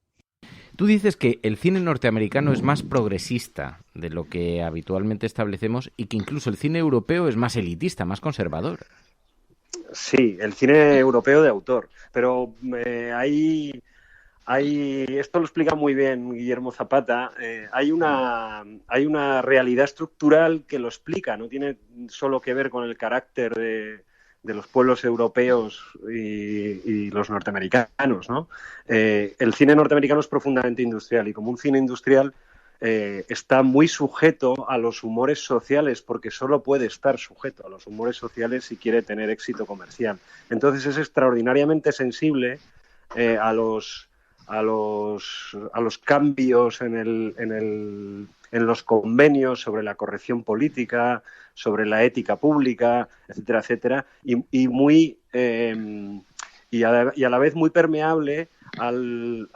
Tú dices que el cine norteamericano es más progresista de lo que habitualmente establecemos y que incluso el cine europeo es más elitista, más conservador. Sí, el cine europeo de autor, pero esto lo explica muy bien Guillermo Zapata, hay una realidad estructural que lo explica, no tiene solo que ver con el carácter de los pueblos europeos y los norteamericanos, ¿no? El cine norteamericano es profundamente industrial y como un cine industrial está muy sujeto a los humores sociales porque solo puede estar sujeto a los humores sociales si quiere tener éxito comercial. Entonces es extraordinariamente sensible a los cambios en los convenios sobre la corrección política, sobre la ética pública, etcétera, etcétera, y a la vez muy permeable a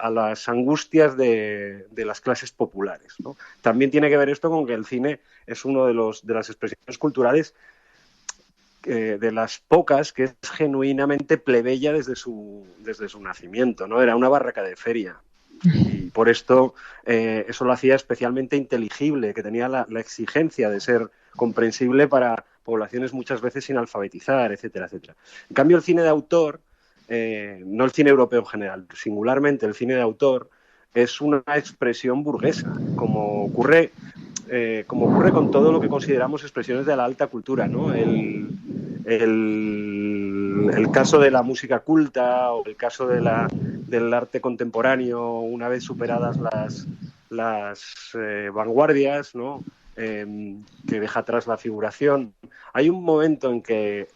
las angustias de las clases populares, ¿no? También tiene que ver esto con que el cine es uno de las expresiones culturales de las pocas que es genuinamente plebeya desde su nacimiento, ¿no? Era una barraca de feria y por esto eso lo hacía especialmente inteligible, que tenía la exigencia de ser comprensible para poblaciones muchas veces sin alfabetizar, etcétera, etcétera. En cambio, el cine de autor, no el cine europeo en general, singularmente el cine de autor, es una expresión burguesa, como ocurre con todo lo que consideramos expresiones de la alta cultura, ¿no? El caso de la música culta o el caso del arte contemporáneo, una vez superadas las vanguardias, ¿no? Que deja atrás la figuración. Hay un momento en que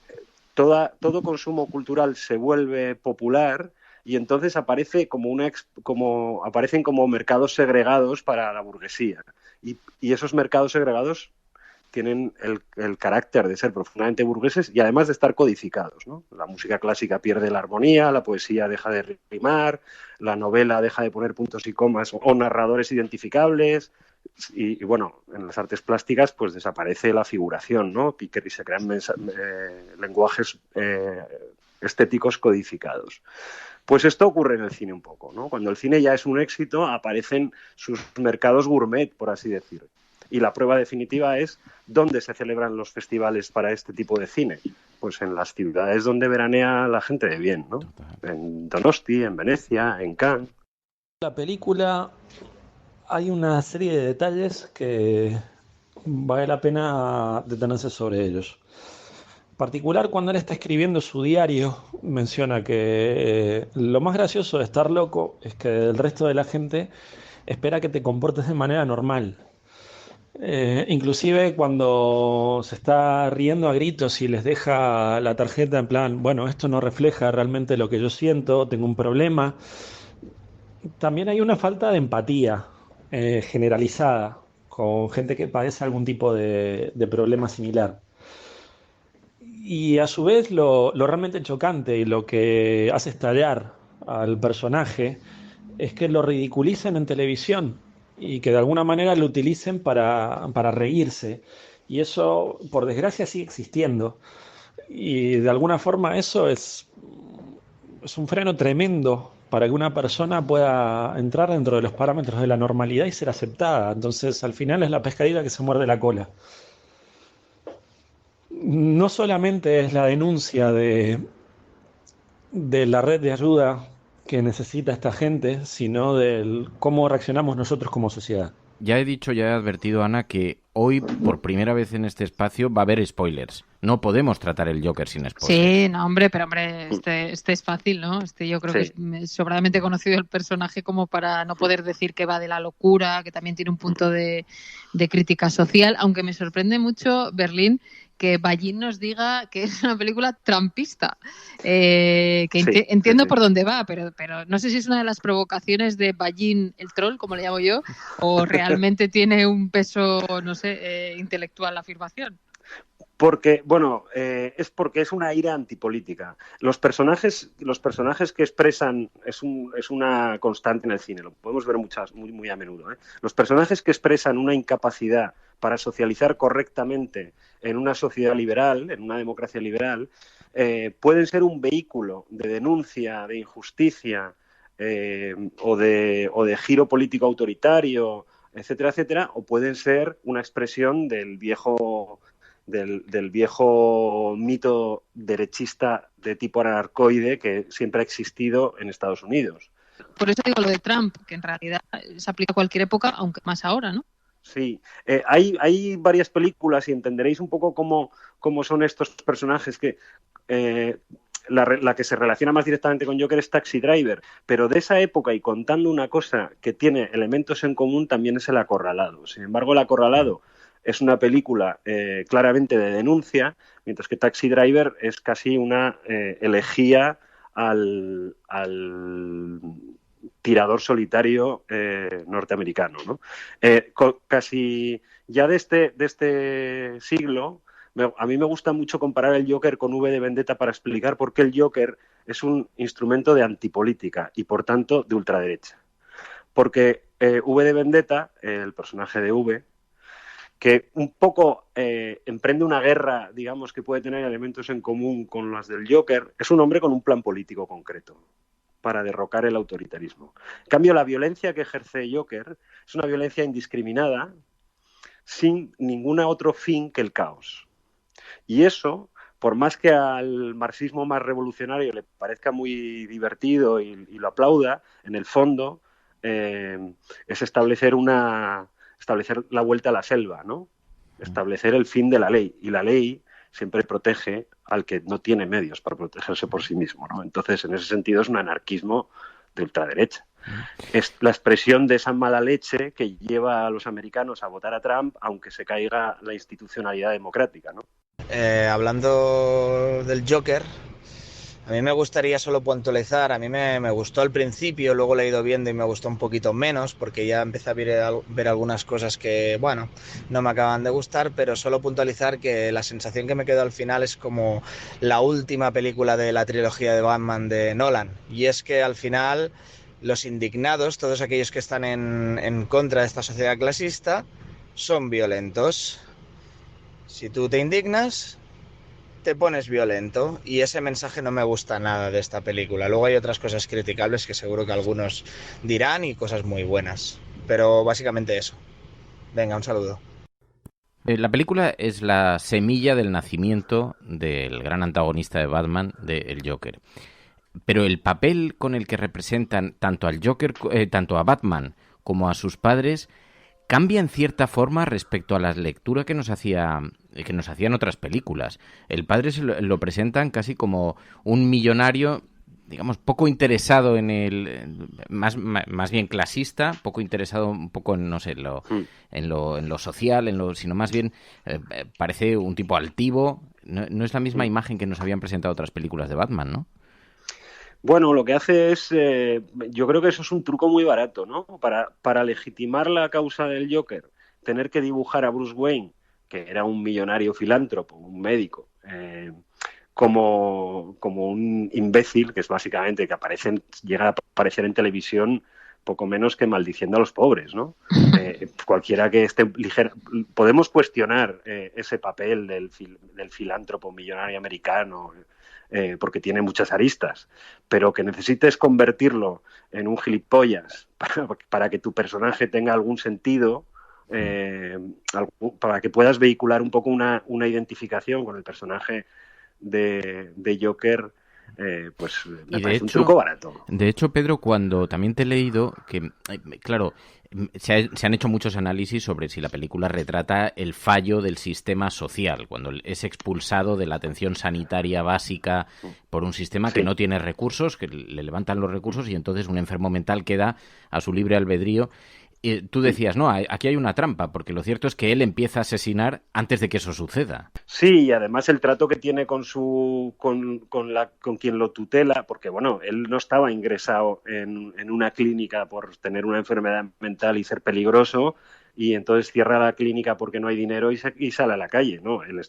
todo consumo cultural se vuelve popular y entonces aparecen como mercados segregados para la burguesía. Y esos mercados segregados tienen el carácter de ser profundamente burgueses y además de estar codificados, ¿no? La música clásica pierde la armonía, la poesía deja de rimar, la novela deja de poner puntos y comas o narradores identificables y bueno, en las artes plásticas pues desaparece la figuración, ¿no? Y se crean lenguajes estéticos codificados. Pues esto ocurre en el cine un poco, ¿no? Cuando el cine ya es un éxito, aparecen sus mercados gourmet, por así decir. Y la prueba definitiva es dónde se celebran los festivales para este tipo de cine. Pues en las ciudades donde veranea la gente de bien, ¿no? En Donosti, en Venecia, en Cannes. La película hay una serie de detalles que vale la pena detenerse sobre ellos. particular cuando él está escribiendo su diario, menciona que lo más gracioso de estar loco es que el resto de la gente espera que te comportes de manera normal. Inclusive cuando se está riendo a gritos y les deja la tarjeta en plan, bueno, esto no refleja realmente lo que yo siento, tengo un problema. También hay una falta de empatía generalizada con gente que padece algún tipo de problema similar. Y a su vez lo realmente chocante y lo que hace estallar al personaje es que lo ridiculicen en televisión y que de alguna manera lo utilicen para reírse. Y eso, por desgracia, sigue existiendo. Y de alguna forma eso es un freno tremendo para que una persona pueda entrar dentro de los parámetros de la normalidad y ser aceptada. Entonces, al final es la pescadilla que se muerde la cola. No solamente es la denuncia de la red de ayuda que necesita esta gente, sino del cómo reaccionamos nosotros como sociedad. Ya he dicho, ya he advertido, Ana, que hoy, por primera vez en este espacio, va a haber spoilers. No podemos tratar el Joker sin spoilers. Sí, no, hombre, este es fácil, ¿no? Yo creo que es sobradamente conocido el personaje como para no poder decir que va de la locura, que también tiene un punto de crítica social, aunque me sorprende mucho, Berlín, que Ballín nos diga que es una película trumpista. Entiendo por dónde va, pero no sé si es una de las provocaciones de Ballín el troll, como le llamo yo, o realmente tiene un peso, no sé, intelectual la afirmación. Porque, es porque es una ira antipolítica. Los personajes que expresan, es una constante en el cine, lo podemos ver muy a menudo, ¿eh? Los personajes que expresan una incapacidad para socializar correctamente en una sociedad liberal, en una democracia liberal, pueden ser un vehículo de denuncia, de injusticia o de giro político autoritario, etcétera, etcétera, o pueden ser una expresión del viejo mito derechista de tipo anarcoide que siempre ha existido en Estados Unidos. Por eso digo lo de Trump, que en realidad se aplica a cualquier época, aunque más ahora, ¿no? Sí, hay varias películas y entenderéis un poco cómo son estos personajes que... La que se relaciona más directamente con Joker es Taxi Driver, pero de esa época y contando una cosa que tiene elementos en común también es El Acorralado. Sin embargo, El Acorralado es una película claramente de denuncia, mientras que Taxi Driver es casi una elegía al tirador solitario norteamericano, ¿no? Casi ya de este siglo, a mí me gusta mucho comparar el Joker con V de Vendetta para explicar por qué el Joker es un instrumento de antipolítica y, por tanto, de ultraderecha. Porque V de Vendetta, el personaje de V, que un poco emprende una guerra, digamos, que puede tener elementos en común con las del Joker, es un hombre con un plan político concreto para derrocar el autoritarismo. En cambio, la violencia que ejerce Joker es una violencia indiscriminada, sin ningún otro fin que el caos. Y eso, por más que al marxismo más revolucionario le parezca muy divertido y lo aplauda, en el fondo es establecer la vuelta a la selva, ¿no? Establecer el fin de la ley. Y la ley siempre protege al que no tiene medios para protegerse por sí mismo, ¿no? Entonces, en ese sentido, es un anarquismo de ultraderecha. Es la expresión de esa mala leche que lleva a los americanos a votar a Trump, aunque se caiga la institucionalidad democrática, ¿no? Hablando del Joker, a mí me gustaría solo puntualizar, a mí me gustó al principio, luego lo he ido viendo y me gustó un poquito menos, porque ya empecé a ver algunas cosas que, bueno, no me acaban de gustar, pero solo puntualizar que la sensación que me quedó al final es como la última película de la trilogía de Batman de Nolan, y es que al final los indignados, todos aquellos que están en contra de esta sociedad clasista, son violentos. Si tú te indignas, te pones violento, y ese mensaje no me gusta nada de esta película. Luego hay otras cosas criticables que seguro que algunos dirán y cosas muy buenas, pero básicamente eso. Venga, un saludo. La película es la semilla del nacimiento del gran antagonista de Batman, del Joker. Pero el papel con el que representan tanto al Joker, tanto a Batman como a sus padres, cambia en cierta forma respecto a la lectura que nos hacían otras películas. El padre lo presentan casi como un millonario, digamos, poco interesado más bien clasista, poco interesado un poco en, no sé, en lo social, sino más bien parece un tipo altivo. No es la misma imagen que nos habían presentado otras películas de Batman, ¿no? Bueno, lo que hace es, yo creo que eso es un truco muy barato, ¿no? Para legitimar la causa del Joker, tener que dibujar a Bruce Wayne, que era un millonario filántropo, un médico, como un imbécil, que es básicamente que llega a aparecer en televisión poco menos que maldiciendo a los pobres, ¿no? Cualquiera que esté podemos cuestionar ese papel del filántropo millonario americano, porque tiene muchas aristas, pero que necesites convertirlo en un gilipollas para que tu personaje tenga algún sentido, para que puedas vehicular un poco una identificación con el personaje de Joker, pues me parece un truco barato. De hecho, Pedro, cuando también te he leído que, claro, se han hecho muchos análisis sobre si la película retrata el fallo del sistema social, cuando es expulsado de la atención sanitaria básica por un sistema que no tiene recursos, que le levantan los recursos y entonces un enfermo mental queda a su libre albedrío. Y tú decías, no, aquí hay una trampa, porque lo cierto es que él empieza a asesinar antes de que eso suceda. Sí, y además el trato que tiene con quien lo tutela, porque bueno, él no estaba ingresado en una clínica por tener una enfermedad mental y ser peligroso, y entonces cierra la clínica porque no hay dinero y sale a la calle, ¿no? Él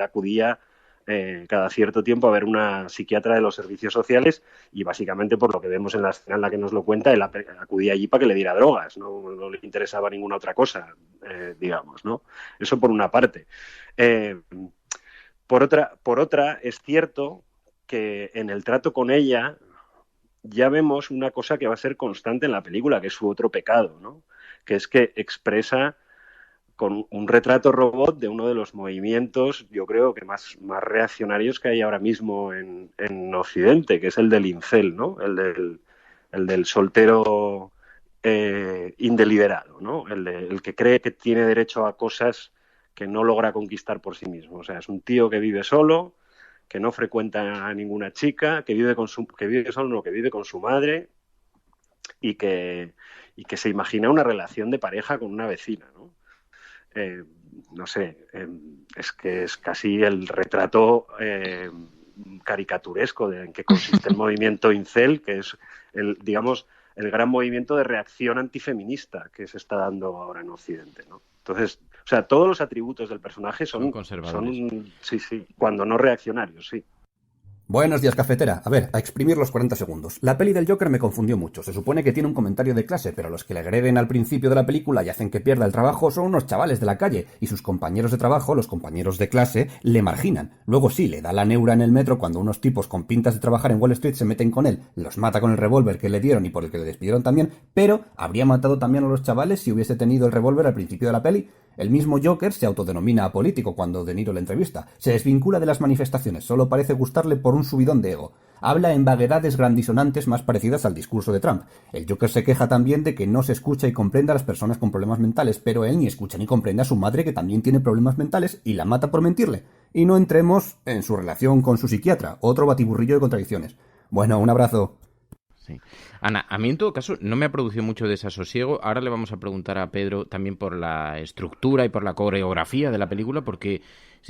acudía cada cierto tiempo a ver una psiquiatra de los servicios sociales, y básicamente por lo que vemos en la escena en la que nos lo cuenta, él acudía allí para que le diera drogas, no le interesaba ninguna otra cosa, digamos, ¿no? Eso por una parte. Por otra, es cierto que en el trato con ella ya vemos una cosa que va a ser constante en la película, que es su otro pecado, ¿no? Que es que expresa con un retrato robot de uno de los movimientos, yo creo que más reaccionarios que hay ahora mismo en Occidente, que es el del incel, ¿no? El del soltero indeliberado, ¿no? El que cree que tiene derecho a cosas que no logra conquistar por sí mismo. O sea, es un tío que vive solo, que no frecuenta a ninguna chica, que vive con su madre y que se imagina una relación de pareja con una vecina, ¿no? No sé, es que es casi el retrato caricaturesco en que consiste el movimiento incel, que es el gran movimiento de reacción antifeminista que se está dando ahora en Occidente, ¿no? Entonces, o sea, todos los atributos del personaje son conservadores. Sí, cuando no reaccionarios, sí. Buenos días, cafetera. A ver, a exprimir los 40 segundos. La peli del Joker me confundió mucho. Se supone que tiene un comentario de clase, pero los que le agreden al principio de la película y hacen que pierda el trabajo son unos chavales de la calle, y sus compañeros de trabajo, los compañeros de clase, le marginan. Luego sí, le da la neura en el metro cuando unos tipos con pintas de trabajar en Wall Street se meten con él, los mata con el revólver que le dieron y por el que le despidieron también, pero ¿habría matado también a los chavales si hubiese tenido el revólver al principio de la peli? El mismo Joker se autodenomina apolítico cuando De Niro le entrevista. Se desvincula de las manifestaciones, solo parece gustarle por un subidón de ego. Habla en vaguedades grandisonantes más parecidas al discurso de Trump. El Joker se queja también de que no se escucha y comprende a las personas con problemas mentales, pero él ni escucha ni comprende a su madre, que también tiene problemas mentales, y la mata por mentirle. Y no entremos en su relación con su psiquiatra, otro batiburrillo de contradicciones. Bueno, un abrazo. Sí. Ana, a mí en todo caso no me ha producido mucho desasosiego. Ahora le vamos a preguntar a Pedro también por la estructura y por la coreografía de la película, porque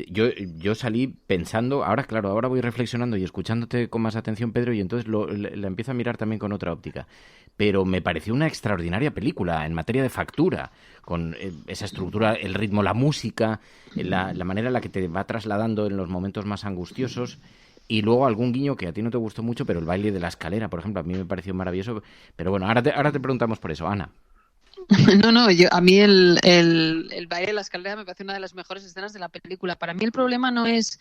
yo salí pensando, ahora voy reflexionando y escuchándote con más atención, Pedro, y entonces la empiezo a mirar también con otra óptica. Pero me pareció una extraordinaria película en materia de factura, con esa estructura, el ritmo, la música, la manera en la que te va trasladando en los momentos más angustiosos. Y luego algún guiño que a ti no te gustó mucho, pero el baile de la escalera, por ejemplo, a mí me pareció maravilloso. Pero bueno, ahora te preguntamos por eso, Ana. No, a mí el baile de la escalera me parece una de las mejores escenas de la película. Para mí el problema no es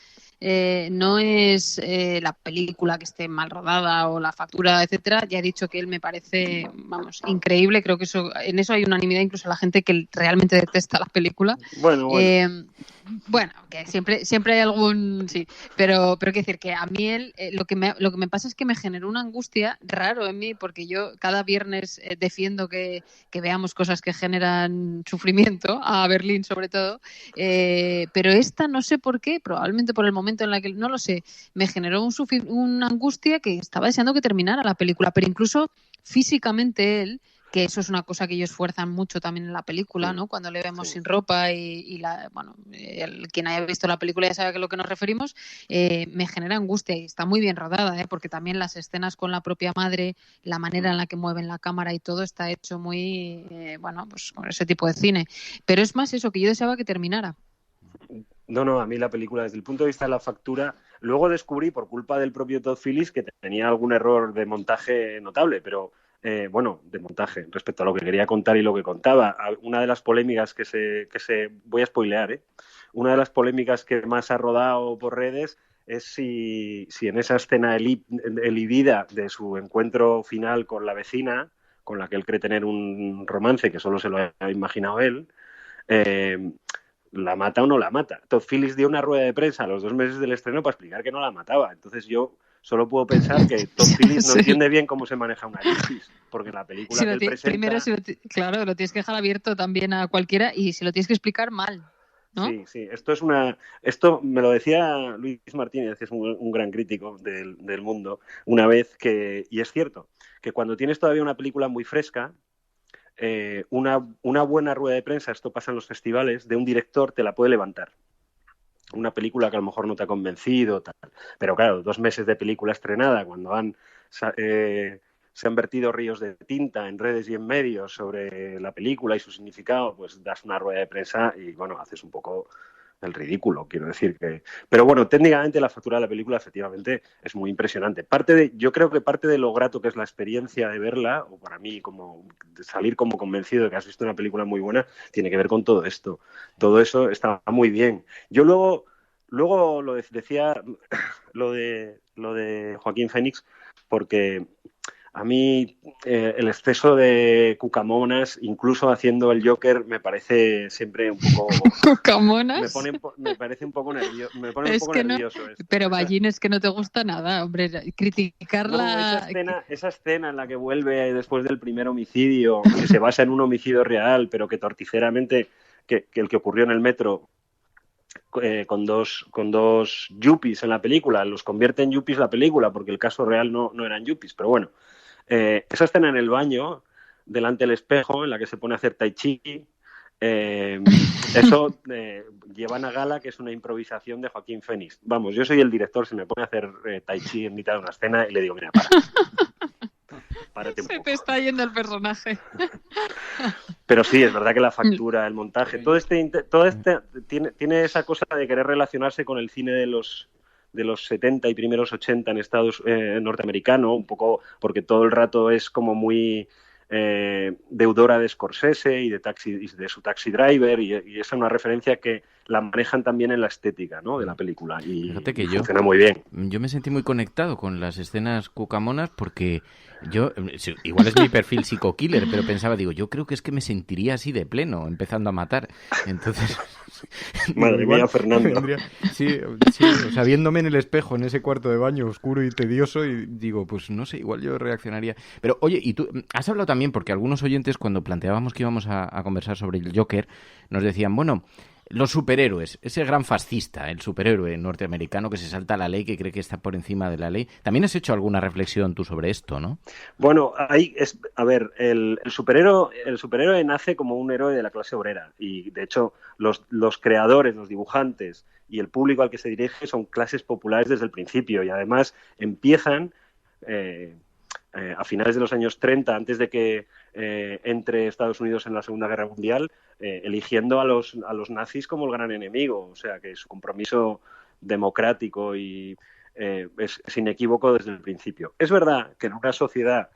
no es la película que esté mal rodada o la factura, etcétera. Ya he dicho que él me parece, vamos, increíble. Creo que en eso hay unanimidad, incluso la gente que realmente detesta la película. Bueno, que siempre hay algún, sí, pero quiero decir que a mí lo que me pasa es que me generó una angustia raro en mí, porque yo cada viernes defiendo que veamos cosas que generan sufrimiento, a Berlín sobre todo, pero esta no sé por qué, probablemente por el momento en la que, no lo sé, me generó una angustia que estaba deseando que terminara la película, pero incluso físicamente él, que eso es una cosa que ellos esfuerzan mucho también en la película, ¿no? Cuando le vemos sin ropa quien haya visto la película ya sabe a lo que nos referimos, me genera angustia y está muy bien rodada, porque también las escenas con la propia madre, la manera en la que mueven la cámara y todo está hecho muy, pues con ese tipo de cine. Pero es más eso, que yo deseaba que terminara. No, a mí la película, desde el punto de vista de la factura, luego descubrí, por culpa del propio Todd Phillips, que tenía algún error de montaje notable, pero de montaje, respecto a lo que quería contar y lo que contaba. Una de las polémicas voy a spoilear, una de las polémicas que más ha rodado por redes es si en esa escena elidida de su encuentro final con la vecina, con la que él cree tener un romance que solo se lo ha imaginado él, ¿la mata o no la mata? Todd Phillips dio una rueda de prensa a los 2 meses del estreno para explicar que no la mataba. Entonces yo solo puedo pensar que Todd Phillips no entiende bien cómo se maneja una crisis, porque en la película que él presenta... Primero, claro, lo tienes que dejar abierto también a cualquiera y si lo tienes que explicar mal, ¿no? Sí, esto me lo decía Luis Martínez, que es un gran crítico del mundo, una vez y es cierto, que cuando tienes todavía una película muy fresca, una buena rueda de prensa, esto pasa en los festivales, de un director te la puede levantar. Una película que a lo mejor no te ha convencido, tal. Pero claro, 2 meses de película estrenada, cuando se han vertido ríos de tinta en redes y en medios sobre la película y su significado, pues das una rueda de prensa y, haces un poco el ridículo, quiero decir que... Pero bueno, técnicamente la factura de la película efectivamente es muy impresionante. Yo creo que parte de lo grato que es la experiencia de verla, o para mí como salir como convencido de que has visto una película muy buena, tiene que ver con todo esto. Todo eso está muy bien. Yo luego lo decía lo de Joaquín Phoenix, porque a mí el exceso de cucamonas, incluso haciendo el Joker, me parece siempre un poco... ¿Cucamonas? Me parece un poco nervioso. Me pone un poco nervioso esto. Pero Ballín, es que no te gusta nada, hombre. Criticarla... Esa escena en la que vuelve después del primer homicidio, que se basa en un homicidio real, pero que torticeramente, que el que ocurrió en el metro... con dos yuppies en la película, los convierte en yuppies la película, porque el caso real no eran yuppies, pero bueno, esa escena en el baño, delante del espejo, en la que se pone a hacer tai chi, eso llevan a gala que es una improvisación de Joaquín Phoenix. Vamos, yo soy el director, se me pone a hacer tai chi en mitad de una escena y le digo, mira, párate un poco. Se te está yendo el personaje. Pero sí, es verdad que la factura, el montaje, todo este tiene esa cosa de querer relacionarse con el cine de los 70 y primeros 80 en Estados norteamericano, un poco porque todo el rato es como muy deudora de Scorsese y de su Taxi Driver, y esa es una referencia que la manejan también en la estética, ¿no?, de la película, y fíjate que funciona muy bien. Yo me sentí muy conectado con las escenas cucamonas porque yo, igual es mi perfil psico-killer, pero pensaba, yo creo que es que me sentiría así de pleno, empezando a matar. Entonces... Madre mía, Fernando. Sí, o sea, viéndome en el espejo, en ese cuarto de baño oscuro y tedioso, y digo, pues no sé, igual yo reaccionaría. Pero oye, y tú has hablado también, porque algunos oyentes cuando planteábamos que íbamos a conversar sobre el Joker, nos decían, bueno, los superhéroes, ese gran fascista, el superhéroe norteamericano que se salta la ley, que cree que está por encima de la ley. También has hecho alguna reflexión tú sobre esto, ¿no? Bueno, el superhéroe nace como un héroe de la clase obrera, y de hecho los creadores, los dibujantes y el público al que se dirige son clases populares desde el principio, y además empiezan a finales de los años 30, antes de que entre Estados Unidos en la Segunda Guerra Mundial, eligiendo a los nazis como el gran enemigo, o sea que su compromiso democrático y es inequívoco desde el principio. Es verdad que en una sociedad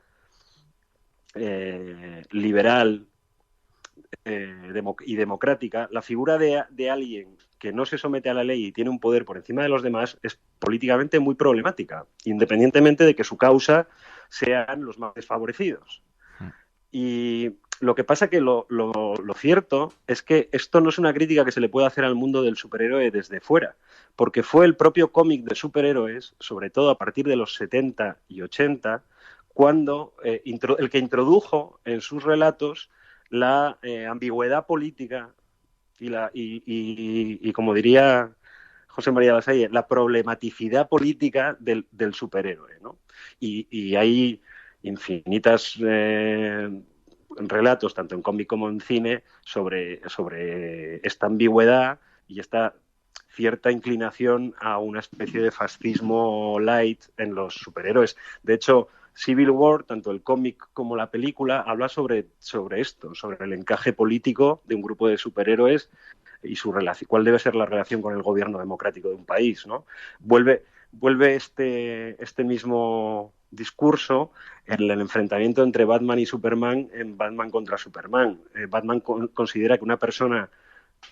liberal y democrática, la figura de alguien que no se somete a la ley y tiene un poder por encima de los demás es políticamente muy problemática, independientemente de que su causa sean los más desfavorecidos. Y lo que pasa que lo cierto es que esto no es una crítica que se le puede hacer al mundo del superhéroe desde fuera, porque fue el propio cómic de superhéroes, sobre todo a partir de los 70 y 80, cuando el que introdujo en sus relatos la ambigüedad política y como diría José María Lasalle, la problematicidad política del superhéroe, ¿no? Y hay infinitas relatos, tanto en cómic como en cine, sobre esta ambigüedad y esta cierta inclinación a una especie de fascismo light en los superhéroes. De hecho, Civil War, tanto el cómic como la película, habla sobre esto, sobre el encaje político de un grupo de superhéroes y su relación, cuál debe ser la relación con el gobierno democrático de un país, ¿no? Vuelve este mismo discurso en el enfrentamiento entre Batman y Superman en Batman contra Superman. Batman considera que una persona,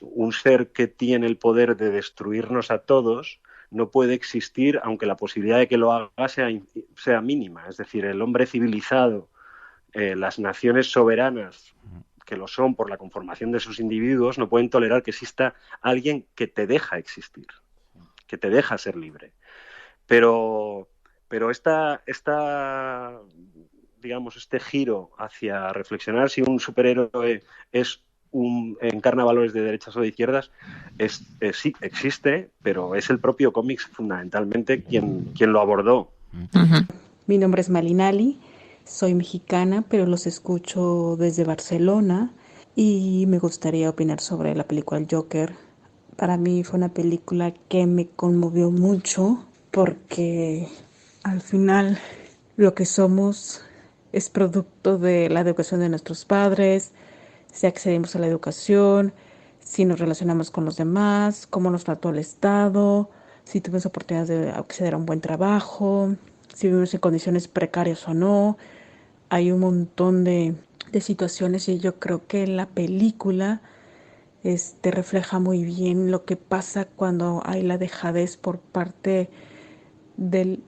un ser que tiene el poder de destruirnos a todos, no puede existir aunque la posibilidad de que lo haga sea mínima. Es decir, el hombre civilizado, las naciones soberanas, que lo son por la conformación de sus individuos, no pueden tolerar que exista alguien que te deja existir, que te deja ser libre. Pero digamos, este giro hacia reflexionar si un superhéroe encarna valores de derechas o de izquierdas, sí, existe, pero es el propio cómic fundamentalmente quien lo abordó. Mi nombre es Malinali, soy mexicana, pero los escucho desde Barcelona y me gustaría opinar sobre la película El Joker. Para mí fue una película que me conmovió mucho porque al final lo que somos es producto de la educación de nuestros padres, si accedimos a la educación, si nos relacionamos con los demás, cómo nos trató el Estado, si tuvimos oportunidad de acceder a un buen trabajo, si vivimos en condiciones precarias o no. Hay un montón de situaciones y yo creo que la película refleja muy bien lo que pasa cuando hay la dejadez por parte del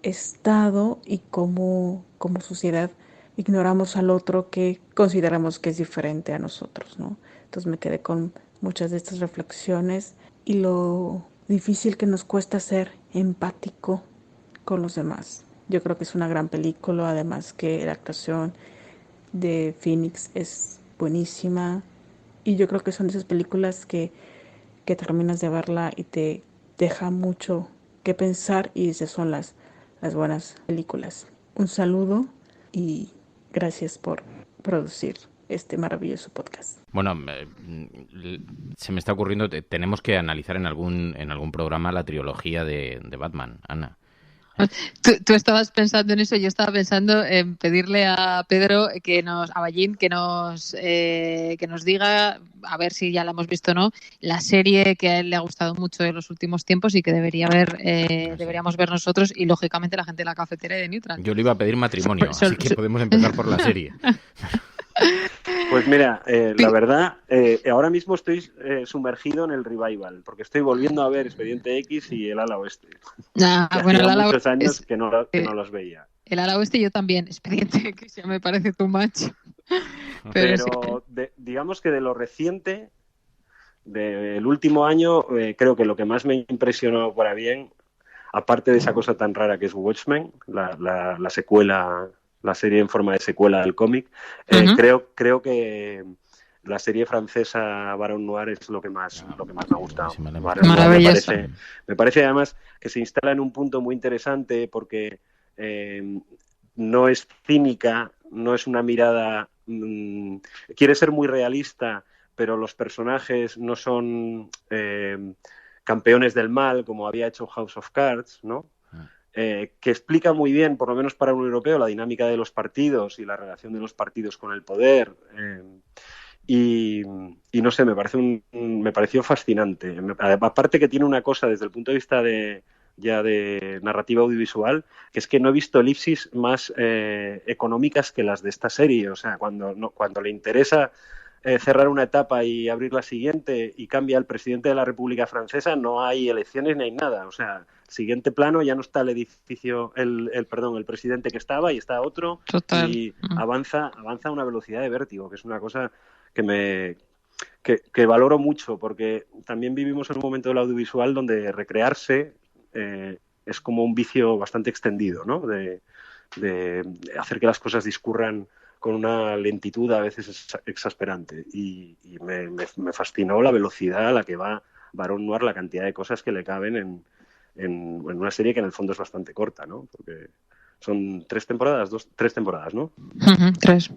Estado y como sociedad ignoramos al otro que consideramos que es diferente a nosotros, ¿no? Entonces me quedé con muchas de estas reflexiones y lo difícil que nos cuesta ser empático con los demás. Yo creo que es una gran película, además que la actuación de Phoenix es buenísima y yo creo que son de esas películas que terminas de verla y te deja mucho que pensar y esas son las buenas películas. Un saludo y gracias por producir este maravilloso podcast. Bueno, se me está ocurriendo, tenemos que analizar en algún programa la trilogía de Batman, Ana. Tú estabas pensando en eso, yo estaba pensando en pedirle a Pedro a Ballín que nos diga, a ver si ya la hemos visto o no, la serie que a él le ha gustado mucho en los últimos tiempos y que deberíamos ver nosotros y lógicamente la gente de la cafetera y de Neutral. Yo le iba a pedir matrimonio, así que podemos empezar por la serie. Pues mira, la verdad, ahora mismo estoy sumergido en el revival, porque estoy volviendo a ver Expediente X y El Ala Oeste. Bueno, el Ala muchos años que no los veía. El Ala Oeste yo también, Expediente X ya me parece too much. Pero sí. Digamos que de lo reciente, del último año, creo que lo que más me impresionó para bien, aparte de esa cosa tan rara que es Watchmen, la secuela, la serie en forma de secuela del cómic, creo que la serie francesa Baron Noir es lo que más me ha gustado. Maravilloso. Me parece además que se instala en un punto muy interesante porque no es cínica, no es una mirada, quiere ser muy realista, pero los personajes no son campeones del mal como había hecho House of Cards, ¿no? Que explica muy bien, por lo menos para un europeo, la dinámica de los partidos y la relación de los partidos con el poder. Y no sé, me pareció fascinante. Aparte que tiene una cosa desde el punto de vista de narrativa audiovisual, que es que no he visto elipsis más económicas que las de esta serie. O sea, cuando le interesa cerrar una etapa y abrir la siguiente y cambia el presidente de la República Francesa, no hay elecciones ni hay nada. O sea, siguiente plano ya no está el edificio, el presidente que estaba y está otro. Total. Y avanza a una velocidad de vértigo, que es una cosa que valoro mucho, porque también vivimos en un momento del audiovisual donde recrearse es como un vicio bastante extendido, ¿no? De hacer que las cosas discurran con una lentitud a veces exasperante. Y me fascinó la velocidad a la que va Barón Noir, la cantidad de cosas que le caben en una serie que en el fondo es bastante corta, ¿no? Porque son 3 temporadas, 3 temporadas, ¿no? 3. Sí.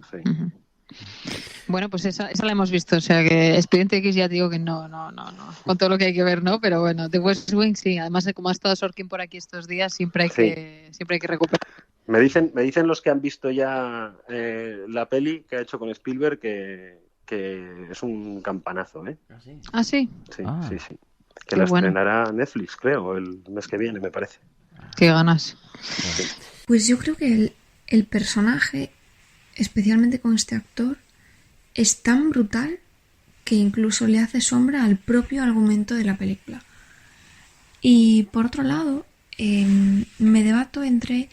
Bueno, pues esa la hemos visto, o sea que Expediente X ya digo que no, con todo lo que hay que ver, ¿no? Pero bueno, The West Wing sí, además de como ha estado Sorkin por aquí estos días, siempre hay que recuperar. Me dicen los que han visto ya la peli que ha hecho con Spielberg que es un campanazo, ¿eh? ¿Ah, sí? Sí. Que la estrenará Netflix, creo, el mes que viene, me parece. Qué ganas. Pues yo creo que el personaje, especialmente con este actor, es tan brutal que incluso le hace sombra al propio argumento de la película. Y por otro lado, me debato entre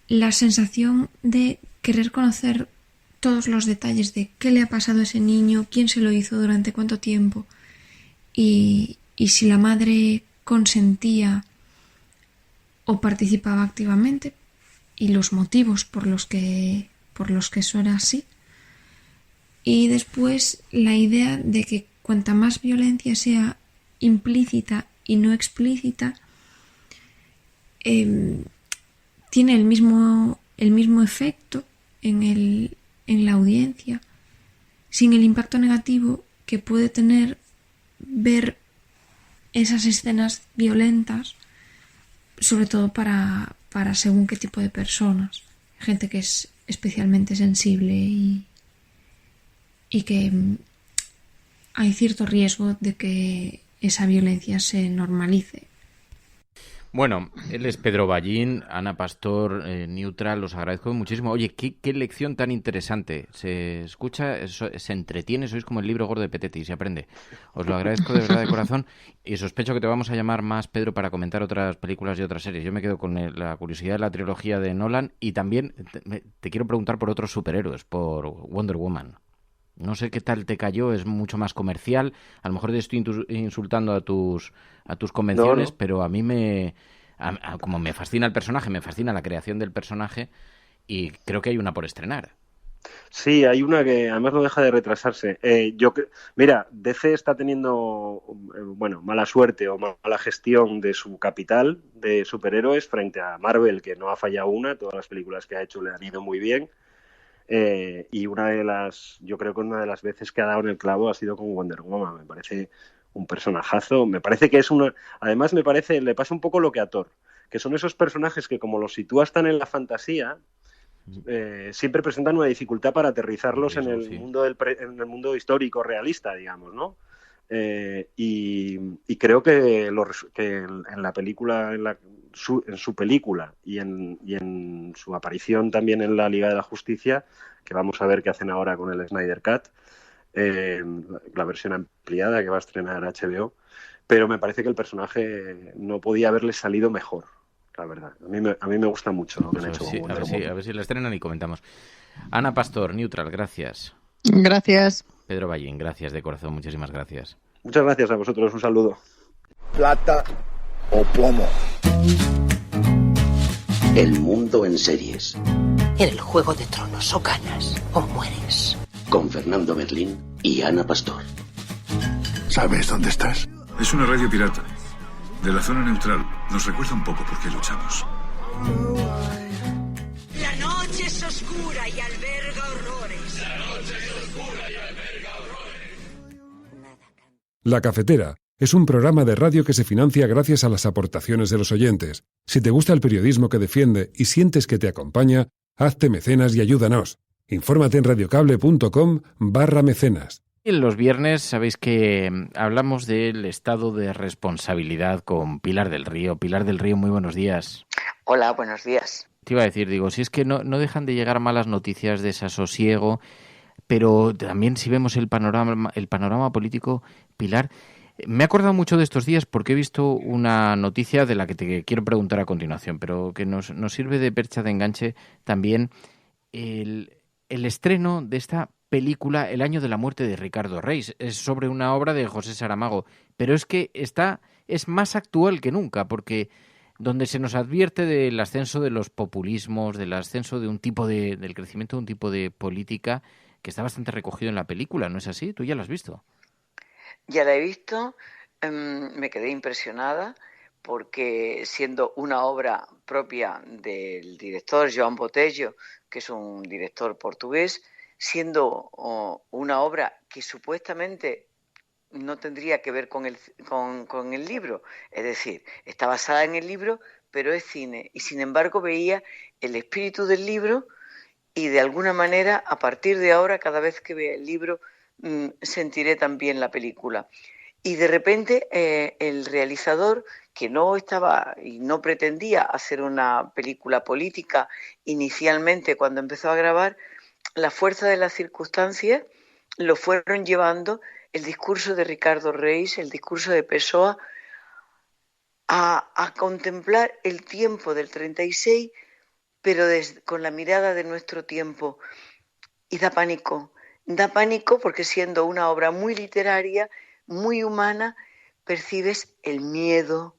la sensación de querer conocer todos los detalles de qué le ha pasado a ese niño, quién se lo hizo, durante cuánto tiempo, y si la madre consentía o participaba activamente, y los motivos por los que eso era así. Y después la idea de que cuanta más violencia sea implícita y no explícita, tiene el mismo efecto en la audiencia, sin el impacto negativo que puede tener ver esas escenas violentas, sobre todo para según qué tipo de personas, gente que es especialmente sensible y que hay cierto riesgo de que esa violencia se normalice. Bueno, él es Pedro Ballín, Ana Pastor, Neutral, os agradezco muchísimo. Oye, qué lección tan interesante. Se escucha, se entretiene, sois como el libro gordo de Petete y se aprende. Os lo agradezco de verdad de corazón y sospecho que te vamos a llamar más, Pedro, para comentar otras películas y otras series. Yo me quedo con la curiosidad de la trilogía de Nolan y también te quiero preguntar por otros superhéroes, por Wonder Woman. No sé qué tal te cayó, es mucho más comercial. A lo mejor te estoy insultando a tus convenciones, no. Pero a mí como me fascina el personaje, me fascina la creación del personaje y creo que hay una por estrenar. Sí, hay una que además no deja de retrasarse. Mira, DC está teniendo mala suerte o mala gestión de su capital de superhéroes frente a Marvel, que no ha fallado una. Todas las películas que ha hecho le han ido muy bien. Y yo creo que una de las veces que ha dado en el clavo ha sido con Wonder Woman. Me parece un personajazo, me parece que además le pasa un poco lo que a Thor, que son esos personajes que como los sitúas tan en la fantasía, siempre presentan una dificultad para aterrizarlos en el mundo histórico realista, digamos, ¿no? Y creo que en la película, en su película y en su aparición también en la Liga de la Justicia, que vamos a ver qué hacen ahora con el Snyder Cut, la versión ampliada que va a estrenar HBO, pero me parece que el personaje no podía haberle salido mejor, la verdad. A mí me gusta mucho lo que han hecho. A ver si la estrenan y comentamos. Ana Pastor, Neutral, gracias. Gracias. Pedro Ballín, gracias de corazón, muchísimas gracias. Muchas gracias a vosotros, un saludo. Plata o plomo. El mundo en series. En el Juego de Tronos o ganas o mueres. Con Fernando Merlín y Ana Pastor. ¿Sabes dónde estás? Es una radio pirata. De la zona neutral. Nos recuerda un poco por qué luchamos. La noche es oscura y alberga horrores. La noche es oscura y alberga horrores. La Cafetera es un programa de radio que se financia gracias a las aportaciones de los oyentes. Si te gusta el periodismo que defiende y sientes que te acompaña, hazte mecenas y ayúdanos. Infórmate en radiocable.com/mecenas. Los viernes sabéis que hablamos del estado de responsabilidad con Pilar del Río. Pilar del Río, muy buenos días. Hola, buenos días. Te iba a decir, si es que no dejan de llegar malas noticias, desasosiego, pero también si vemos el panorama político, Pilar, me he acordado mucho de estos días porque he visto una noticia de la que te quiero preguntar a continuación, pero que nos sirve de percha de enganche también, el estreno de esta película El año de la muerte de Ricardo Reis. Es sobre una obra de José Saramago, pero es que es más actual que nunca, porque donde se nos advierte del ascenso de los populismos, del ascenso de del crecimiento de un tipo de política que está bastante recogido en la película, ¿no es así? ¿Tú ya lo has visto? Ya la he visto, me quedé impresionada porque siendo una obra propia del director Joan Botelho, que es un director portugués, siendo una obra que supuestamente no tendría que ver con el libro, es decir, está basada en el libro, pero es cine, y sin embargo veía el espíritu del libro y de alguna manera, a partir de ahora, cada vez que vea el libro, sentiré también la película. Y de repente el realizador, que no estaba y no pretendía hacer una película política inicialmente cuando empezó a grabar, la fuerza de las circunstancias lo fueron llevando el discurso de Ricardo Reis, el discurso de Pessoa, a contemplar el tiempo del 36, pero con la mirada de nuestro tiempo. Y da pánico porque siendo una obra muy literaria, muy humana, percibes el miedo,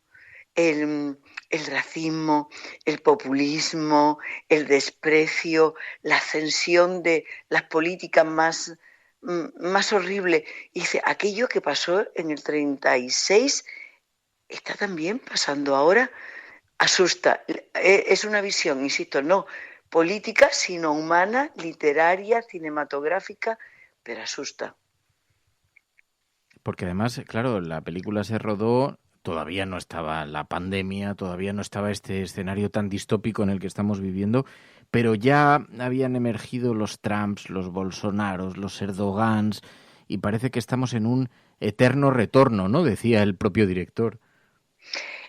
el racismo, el populismo, el desprecio, la ascensión de las políticas más horribles. Y dice, aquello que pasó en el 36 está también pasando ahora. Asusta. Es una visión, insisto, no política, sino humana, literaria, cinematográfica, pero asusta. Porque además, claro, la película se rodó, todavía no estaba la pandemia, todavía no estaba este escenario tan distópico en el que estamos viviendo, pero ya habían emergido los Trumps, los Bolsonaros, los Erdogans, y parece que estamos en un eterno retorno, ¿no? Decía el propio director.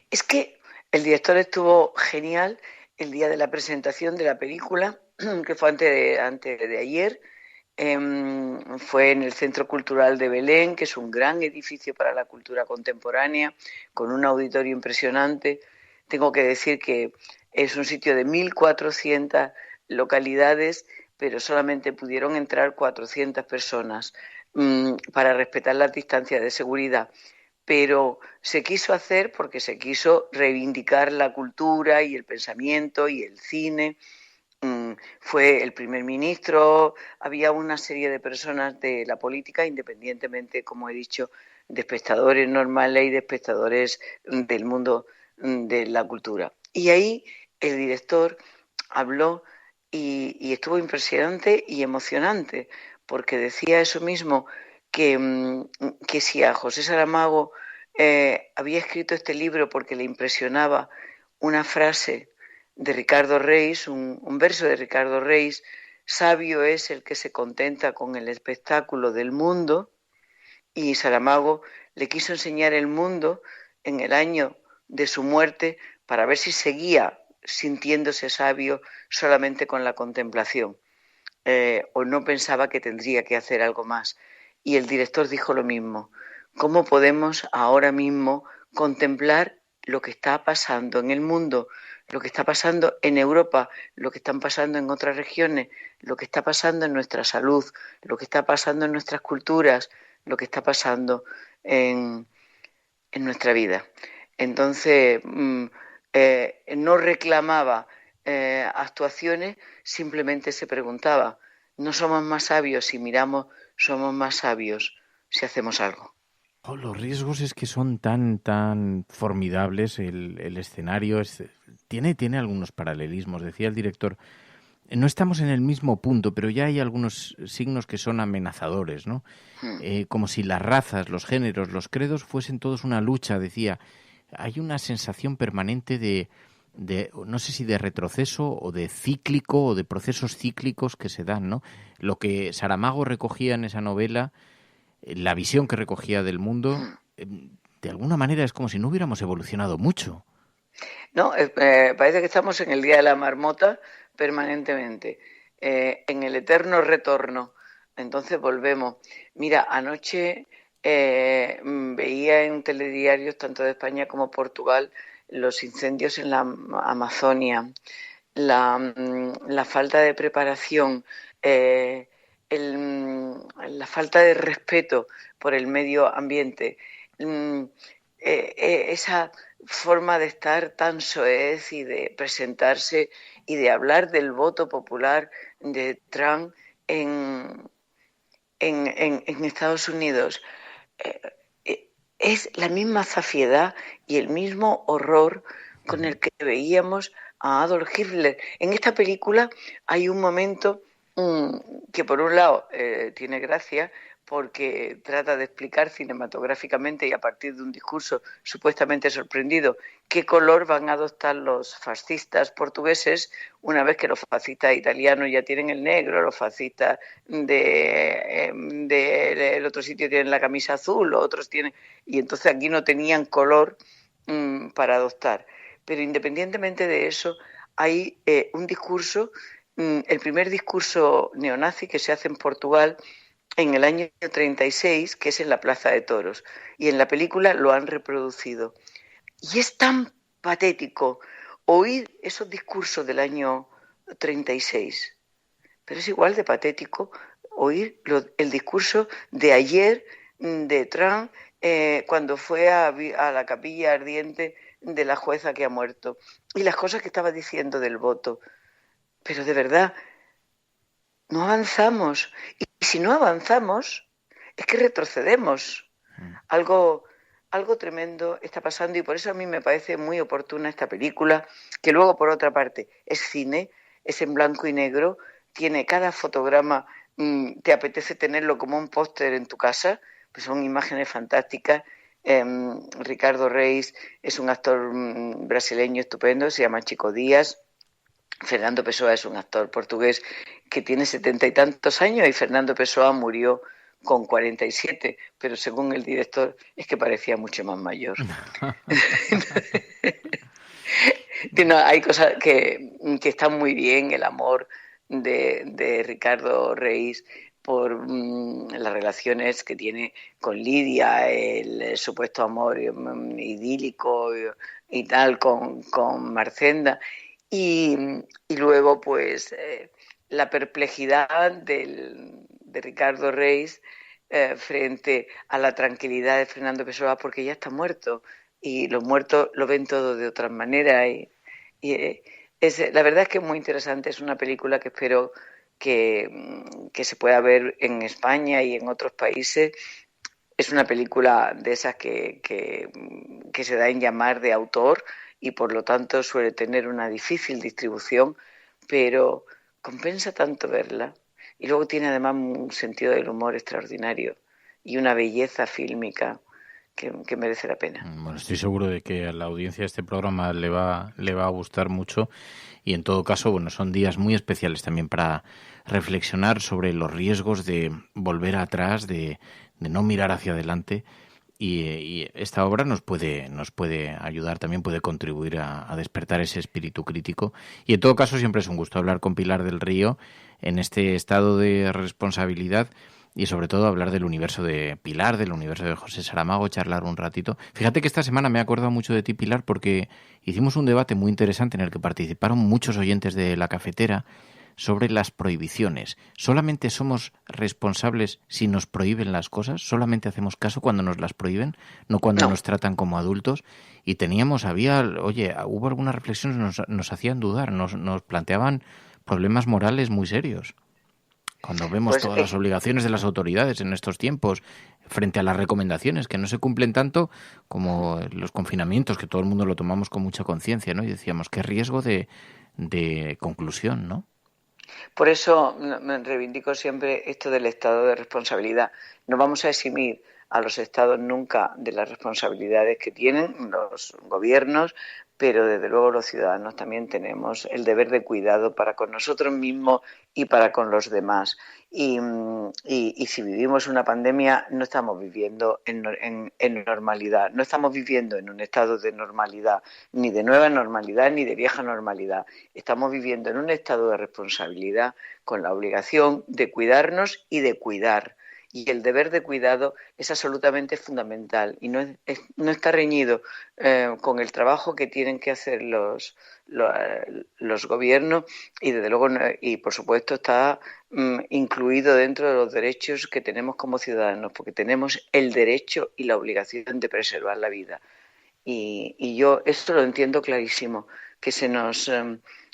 Es que el director estuvo genial el día de la presentación de la película, que fue antes de ayer. Fue en el Centro Cultural de Belén, que es un gran edificio para la cultura contemporánea, con un auditorio impresionante. Tengo que decir que es un sitio de 1.400 localidades, pero solamente pudieron entrar 400 personas para respetar las distancias de seguridad. Pero se quiso hacer porque se quiso reivindicar la cultura y el pensamiento y el cine. Fue el primer ministro, había una serie de personas de la política, independientemente, como he dicho, de espectadores normales y de espectadores del mundo de la cultura. Y ahí el director habló y estuvo impresionante y emocionante, porque decía eso mismo, que si a José Saramago había escrito este libro porque le impresionaba una frase de Ricardo Reis, un verso de Ricardo Reis, sabio es el que se contenta con el espectáculo del mundo, y Saramago le quiso enseñar el mundo en el año de su muerte para ver si seguía sintiéndose sabio solamente con la contemplación, o no pensaba que tendría que hacer algo más. Y el director dijo lo mismo. ¿Cómo podemos ahora mismo contemplar lo que está pasando en el mundo, lo que está pasando en Europa, lo que está pasando en otras regiones, lo que está pasando en nuestra salud, lo que está pasando en nuestras culturas, lo que está pasando en nuestra vida? Entonces, no reclamaba actuaciones, simplemente se preguntaba, ¿no somos más sabios si miramos? Somos más sabios si hacemos algo. Los riesgos es que son tan formidables, el escenario tiene algunos paralelismos. Decía el director, no estamos en el mismo punto, pero ya hay algunos signos que son amenazadores, ¿no? Como si las razas, los géneros, los credos fuesen todos una lucha, decía. Hay una sensación permanente de no sé si de retroceso o de cíclico o de procesos cíclicos que se dan, ¿no? Lo que Saramago recogía en esa novela, la visión que recogía del mundo, de alguna manera es como si no hubiéramos evolucionado mucho. No, parece que estamos en el día de la marmota permanentemente, en el eterno retorno Entonces volvemos. Mira, anoche veía en telediarios, tanto de España como Portugal, los incendios en la Amazonia, la falta de preparación, la falta de respeto por el medio ambiente, esa forma de estar tan soez y de presentarse y de hablar del voto popular de Trump en Estados Unidos. Es la misma zafiedad y el mismo horror con el que veíamos a Adolf Hitler. En esta película hay un momento que por un lado tiene gracia porque trata de explicar cinematográficamente y a partir de un discurso supuestamente sorprendido qué color van a adoptar los fascistas portugueses una vez que los fascistas italianos ya tienen el negro, los fascistas del otro sitio tienen la camisa azul, los otros tienen... Y entonces aquí no tenían color para adoptar. Pero independientemente de eso, hay un discurso, el primer discurso neonazi que se hace en Portugal en el año 36, que es en la Plaza de Toros. Y en la película lo han reproducido. Y es tan patético oír esos discursos del año 36, pero es igual de patético oír el discurso de ayer de Trump cuando fue a la capilla ardiente de la jueza que ha muerto y las cosas que estaba diciendo del voto. Pero de verdad, no avanzamos. Y si no avanzamos, es que retrocedemos. Algo tremendo está pasando y por eso a mí me parece muy oportuna esta película, que luego, por otra parte, es cine, es en blanco y negro, tiene cada fotograma, te apetece tenerlo como un póster en tu casa, pues son imágenes fantásticas. Ricardo Reis es un actor brasileño estupendo, se llama Chico Díaz. Fernando Pessoa es un actor portugués que tiene 70 y tantos años y Fernando Pessoa murió con 47, pero según el director es que parecía mucho más mayor. Hay cosas que están muy bien, el amor de Ricardo Reis por las relaciones que tiene con Lidia, el supuesto amor idílico y tal con Marcenda. Y luego, pues, la perplejidad de Ricardo Reis frente a la tranquilidad de Fernando Pessoa, porque ya está muerto y los muertos lo ven todo de otra manera. La verdad es que es muy interesante, es una película que espero que se pueda ver en España y en otros países. Es una película de esas que se da en llamar de autor, y por lo tanto suele tener una difícil distribución, pero compensa tanto verla. Y luego tiene además un sentido del humor extraordinario y una belleza fílmica que merece la pena. Bueno, estoy seguro de que a la audiencia de este programa le va a gustar mucho y en todo caso, bueno, son días muy especiales también para reflexionar sobre los riesgos de volver atrás, de no mirar hacia adelante. Y esta obra nos puede ayudar, también puede contribuir a despertar ese espíritu crítico. Y en todo caso siempre es un gusto hablar con Pilar del Río en este estado de responsabilidad y sobre todo hablar del universo de Pilar, del universo de José Saramago, charlar un ratito. Fíjate que esta semana me he acordado mucho de ti, Pilar, porque hicimos un debate muy interesante en el que participaron muchos oyentes de La Cafetera sobre las prohibiciones. ¿Solamente somos responsables si nos prohíben las cosas? ¿Solamente hacemos caso cuando nos las prohíben? ¿No cuando nos tratan como adultos? Y hubo algunas reflexiones que nos hacían dudar, nos planteaban problemas morales muy serios. Cuando vemos todas las obligaciones de las autoridades en estos tiempos frente a las recomendaciones que no se cumplen tanto como los confinamientos, que todo el mundo lo tomamos con mucha conciencia, ¿no? Y decíamos, qué riesgo de conclusión, ¿no? Por eso me reivindico siempre esto del estado de responsabilidad. No vamos a eximir a los estados nunca de las responsabilidades que tienen los gobiernos, pero desde luego los ciudadanos también tenemos el deber de cuidado para con nosotros mismos y para con los demás. Y si vivimos una pandemia, no estamos viviendo en normalidad, no estamos viviendo en un estado de normalidad, ni de nueva normalidad, ni de vieja normalidad. Estamos viviendo en un estado de responsabilidad con la obligación de cuidarnos y de cuidar. Y el deber de cuidado es absolutamente fundamental y no está reñido con el trabajo que tienen que hacer los gobiernos y desde luego y por supuesto está incluido dentro de los derechos que tenemos como ciudadanos, porque tenemos el derecho y la obligación de preservar la vida. Y yo esto lo entiendo clarísimo, que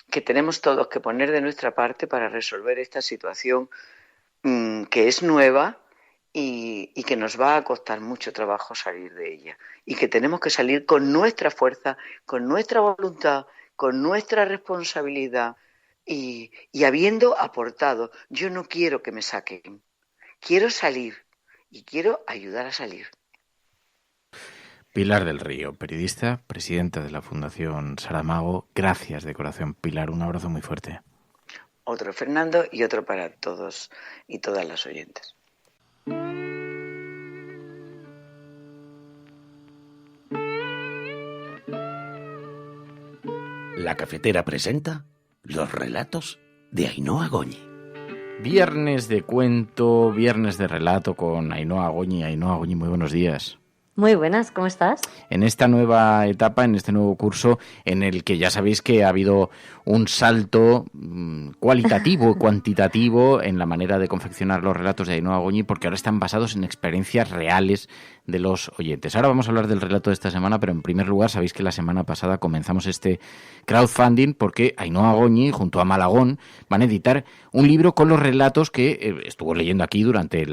que tenemos todos que poner de nuestra parte para resolver esta situación que es nueva y que nos va a costar mucho trabajo salir de ella. Y que tenemos que salir con nuestra fuerza, con nuestra voluntad, con nuestra responsabilidad y habiendo aportado. Yo no quiero que me saquen, quiero salir y quiero ayudar a salir. Pilar del Río, periodista, presidenta de la Fundación Saramago. Gracias de corazón, Pilar. Un abrazo muy fuerte. Otro Fernando y otro para todos y todas las oyentes. La Cafetera presenta los relatos de Ainhoa Goñi. Viernes de cuento, viernes de relato con Ainhoa Goñi. Ainhoa Goñi, muy buenos días. Muy buenas, ¿cómo estás? En esta nueva etapa, en este nuevo curso, en el que ya sabéis que ha habido un salto cualitativo y cuantitativo en la manera de confeccionar los relatos de Ainhoa Goñi, porque ahora están basados en experiencias reales de los oyentes. Ahora vamos a hablar del relato de esta semana, pero en primer lugar sabéis que la semana pasada comenzamos este crowdfunding porque Ainhoa Goñi, junto a Malagón, van a editar un libro con los relatos que estuvo leyendo aquí durante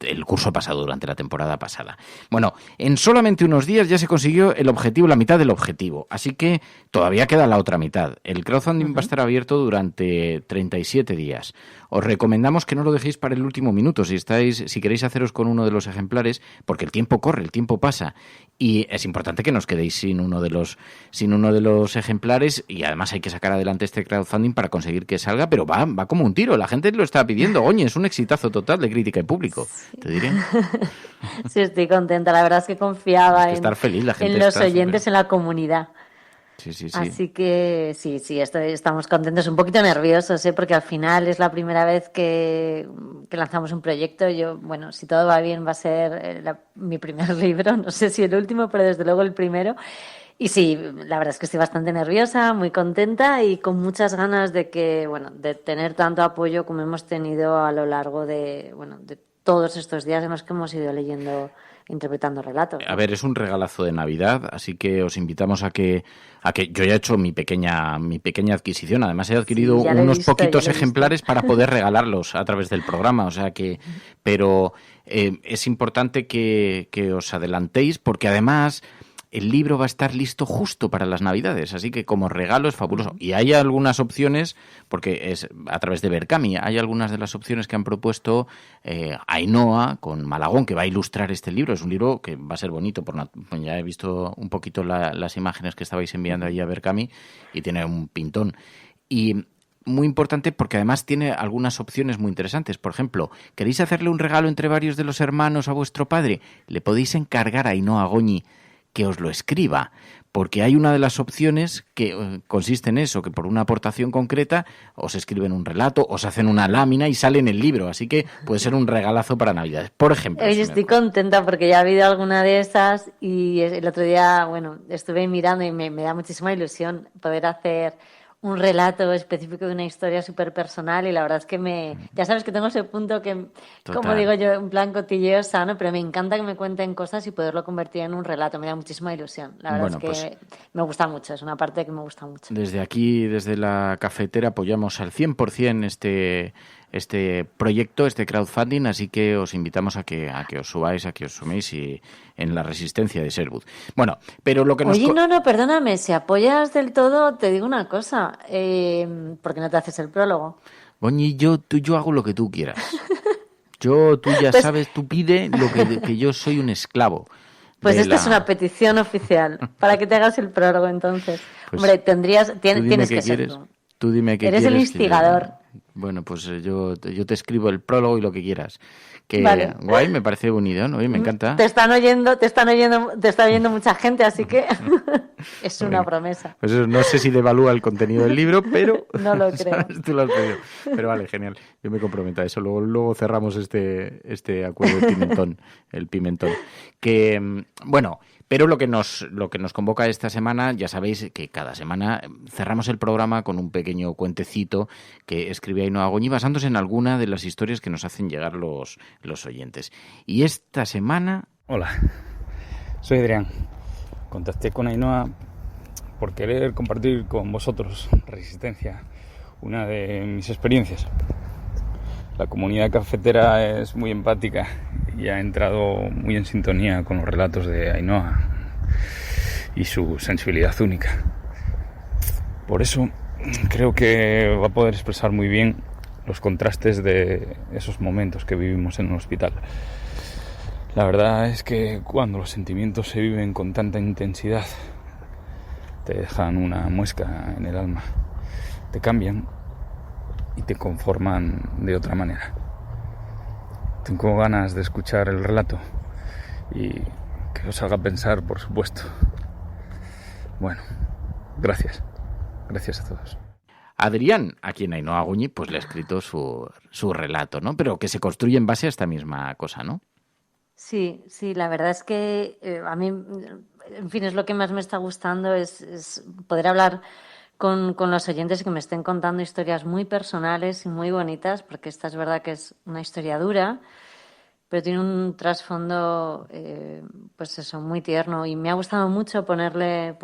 el curso pasado, durante la temporada pasada. Bueno, en solamente unos días ya se consiguió el objetivo, la mitad del objetivo, así que todavía queda la otra mitad. El crowdfunding va a estar abierto durante 37 días. Os recomendamos que no lo dejéis para el último minuto si queréis haceros con uno de los ejemplares, porque el tiempo corre, el tiempo pasa y es importante que nos quedéis sin uno de los ejemplares, y además hay que sacar adelante este crowdfunding para conseguir que salga, pero va como un tiro, la gente lo está pidiendo. Oye, es un exitazo total de crítica y público, te diré. Sí, estoy contenta, la verdad es que confiaba estar feliz, la gente en los oyentes, en la comunidad. Sí. Así que sí, estamos contentos, un poquito nerviosos, porque al final es la primera vez que lanzamos un proyecto. Yo, bueno, si todo va bien va a ser mi primer libro, no sé si el último, pero desde luego el primero. Y sí, la verdad es que estoy bastante nerviosa, muy contenta y con muchas ganas de tener tanto apoyo como hemos tenido a lo largo de todos estos días en los que hemos ido interpretando relatos. A ver, es un regalazo de Navidad, así que os invitamos a que yo ya he hecho mi pequeña adquisición. Además he adquirido unos poquitos ejemplares para poder regalarlos a través del programa, o sea que, pero es importante que os adelantéis, porque además el libro va a estar listo justo para las Navidades, así que como regalo es fabuloso. Y hay algunas opciones, porque es a través de Berkami, hay algunas de las opciones que han propuesto Ainhoa con Malagón, que va a ilustrar este libro. Es un libro que va a ser bonito, ya he visto un poquito las imágenes que estabais enviando ahí a Berkami y tiene un pintón. Y muy importante porque además tiene algunas opciones muy interesantes. Por ejemplo, ¿queréis hacerle un regalo entre varios de los hermanos a vuestro padre? Le podéis encargar a Ainhoa Goñi que os lo escriba, porque hay una de las opciones que consiste en eso, que por una aportación concreta os escriben un relato, os hacen una lámina y sale en el libro, así que puede ser un regalazo para Navidades, por ejemplo. Yo estoy contenta porque ya ha habido alguna de esas y el otro día, estuve mirando y me da muchísima ilusión poder hacer un relato específico de una historia súper personal, y la verdad es que ya sabes que tengo ese punto que, total, como digo yo, en plan cotilleo sano, pero me encanta que me cuenten cosas y poderlo convertir en un relato, me da muchísima ilusión. La verdad es que me gusta mucho, es una parte que me gusta mucho. Desde aquí, desde la cafetera, apoyamos al 100% este proyecto, este crowdfunding, así que os invitamos a que os subáis, a que os suméis en la resistencia de Sherwood. Bueno, pero lo que nos... Oye, no, perdóname, si apoyas del todo, te digo una cosa, ¿por qué no te haces el prólogo? Goñi, yo hago lo que tú quieras. Tú ya sabes, tú pide lo que yo soy un esclavo. Pues esta es una petición oficial para que te hagas el prólogo, entonces. Pues, hombre, tienes que ser tú. Tú dime qué quieres. Eres el instigador. Bueno, pues yo te escribo el prólogo y lo que quieras. Que vale. Guay, me parece bonito, ¿no? Y me encanta. Te está oyendo mucha gente, así que es una promesa. Pues eso, no sé si devalúa el contenido del libro, pero no lo creo. Tú lo has pedido. Pero vale, genial. Yo me comprometo a eso. Luego cerramos este acuerdo el pimentón. Que bueno, pero lo que nos convoca esta semana, ya sabéis que cada semana cerramos el programa con un pequeño cuentecito que escribe Ainhoa Goñi basándose en alguna de las historias que nos hacen llegar los oyentes. Y esta semana... Hola, soy Adrián. Contacté con Ainhoa por querer compartir con vosotros, Resistencia, una de mis experiencias. La comunidad cafetera es muy empática y ha entrado muy en sintonía con los relatos de Ainhoa y su sensibilidad única. Por eso creo que va a poder expresar muy bien los contrastes de esos momentos que vivimos en un hospital. La verdad es que cuando los sentimientos se viven con tanta intensidad, te dejan una muesca en el alma, te cambian y te conforman de otra manera. Tengo ganas de escuchar el relato y que os haga pensar, por supuesto. Bueno, gracias. Gracias a todos. Adrián, a quien Ainhoa Goñi pues le ha escrito su relato, ¿no? Pero que se construye en base a esta misma cosa, ¿no? Sí, la verdad es que a mí, en fin, es lo que más me está gustando, es poder hablar con los oyentes y que me estén contando historias muy personales y muy bonitas, porque esta es verdad que es una historia dura, pero tiene un trasfondo, pues eso, muy tierno, y me ha gustado mucho ponerle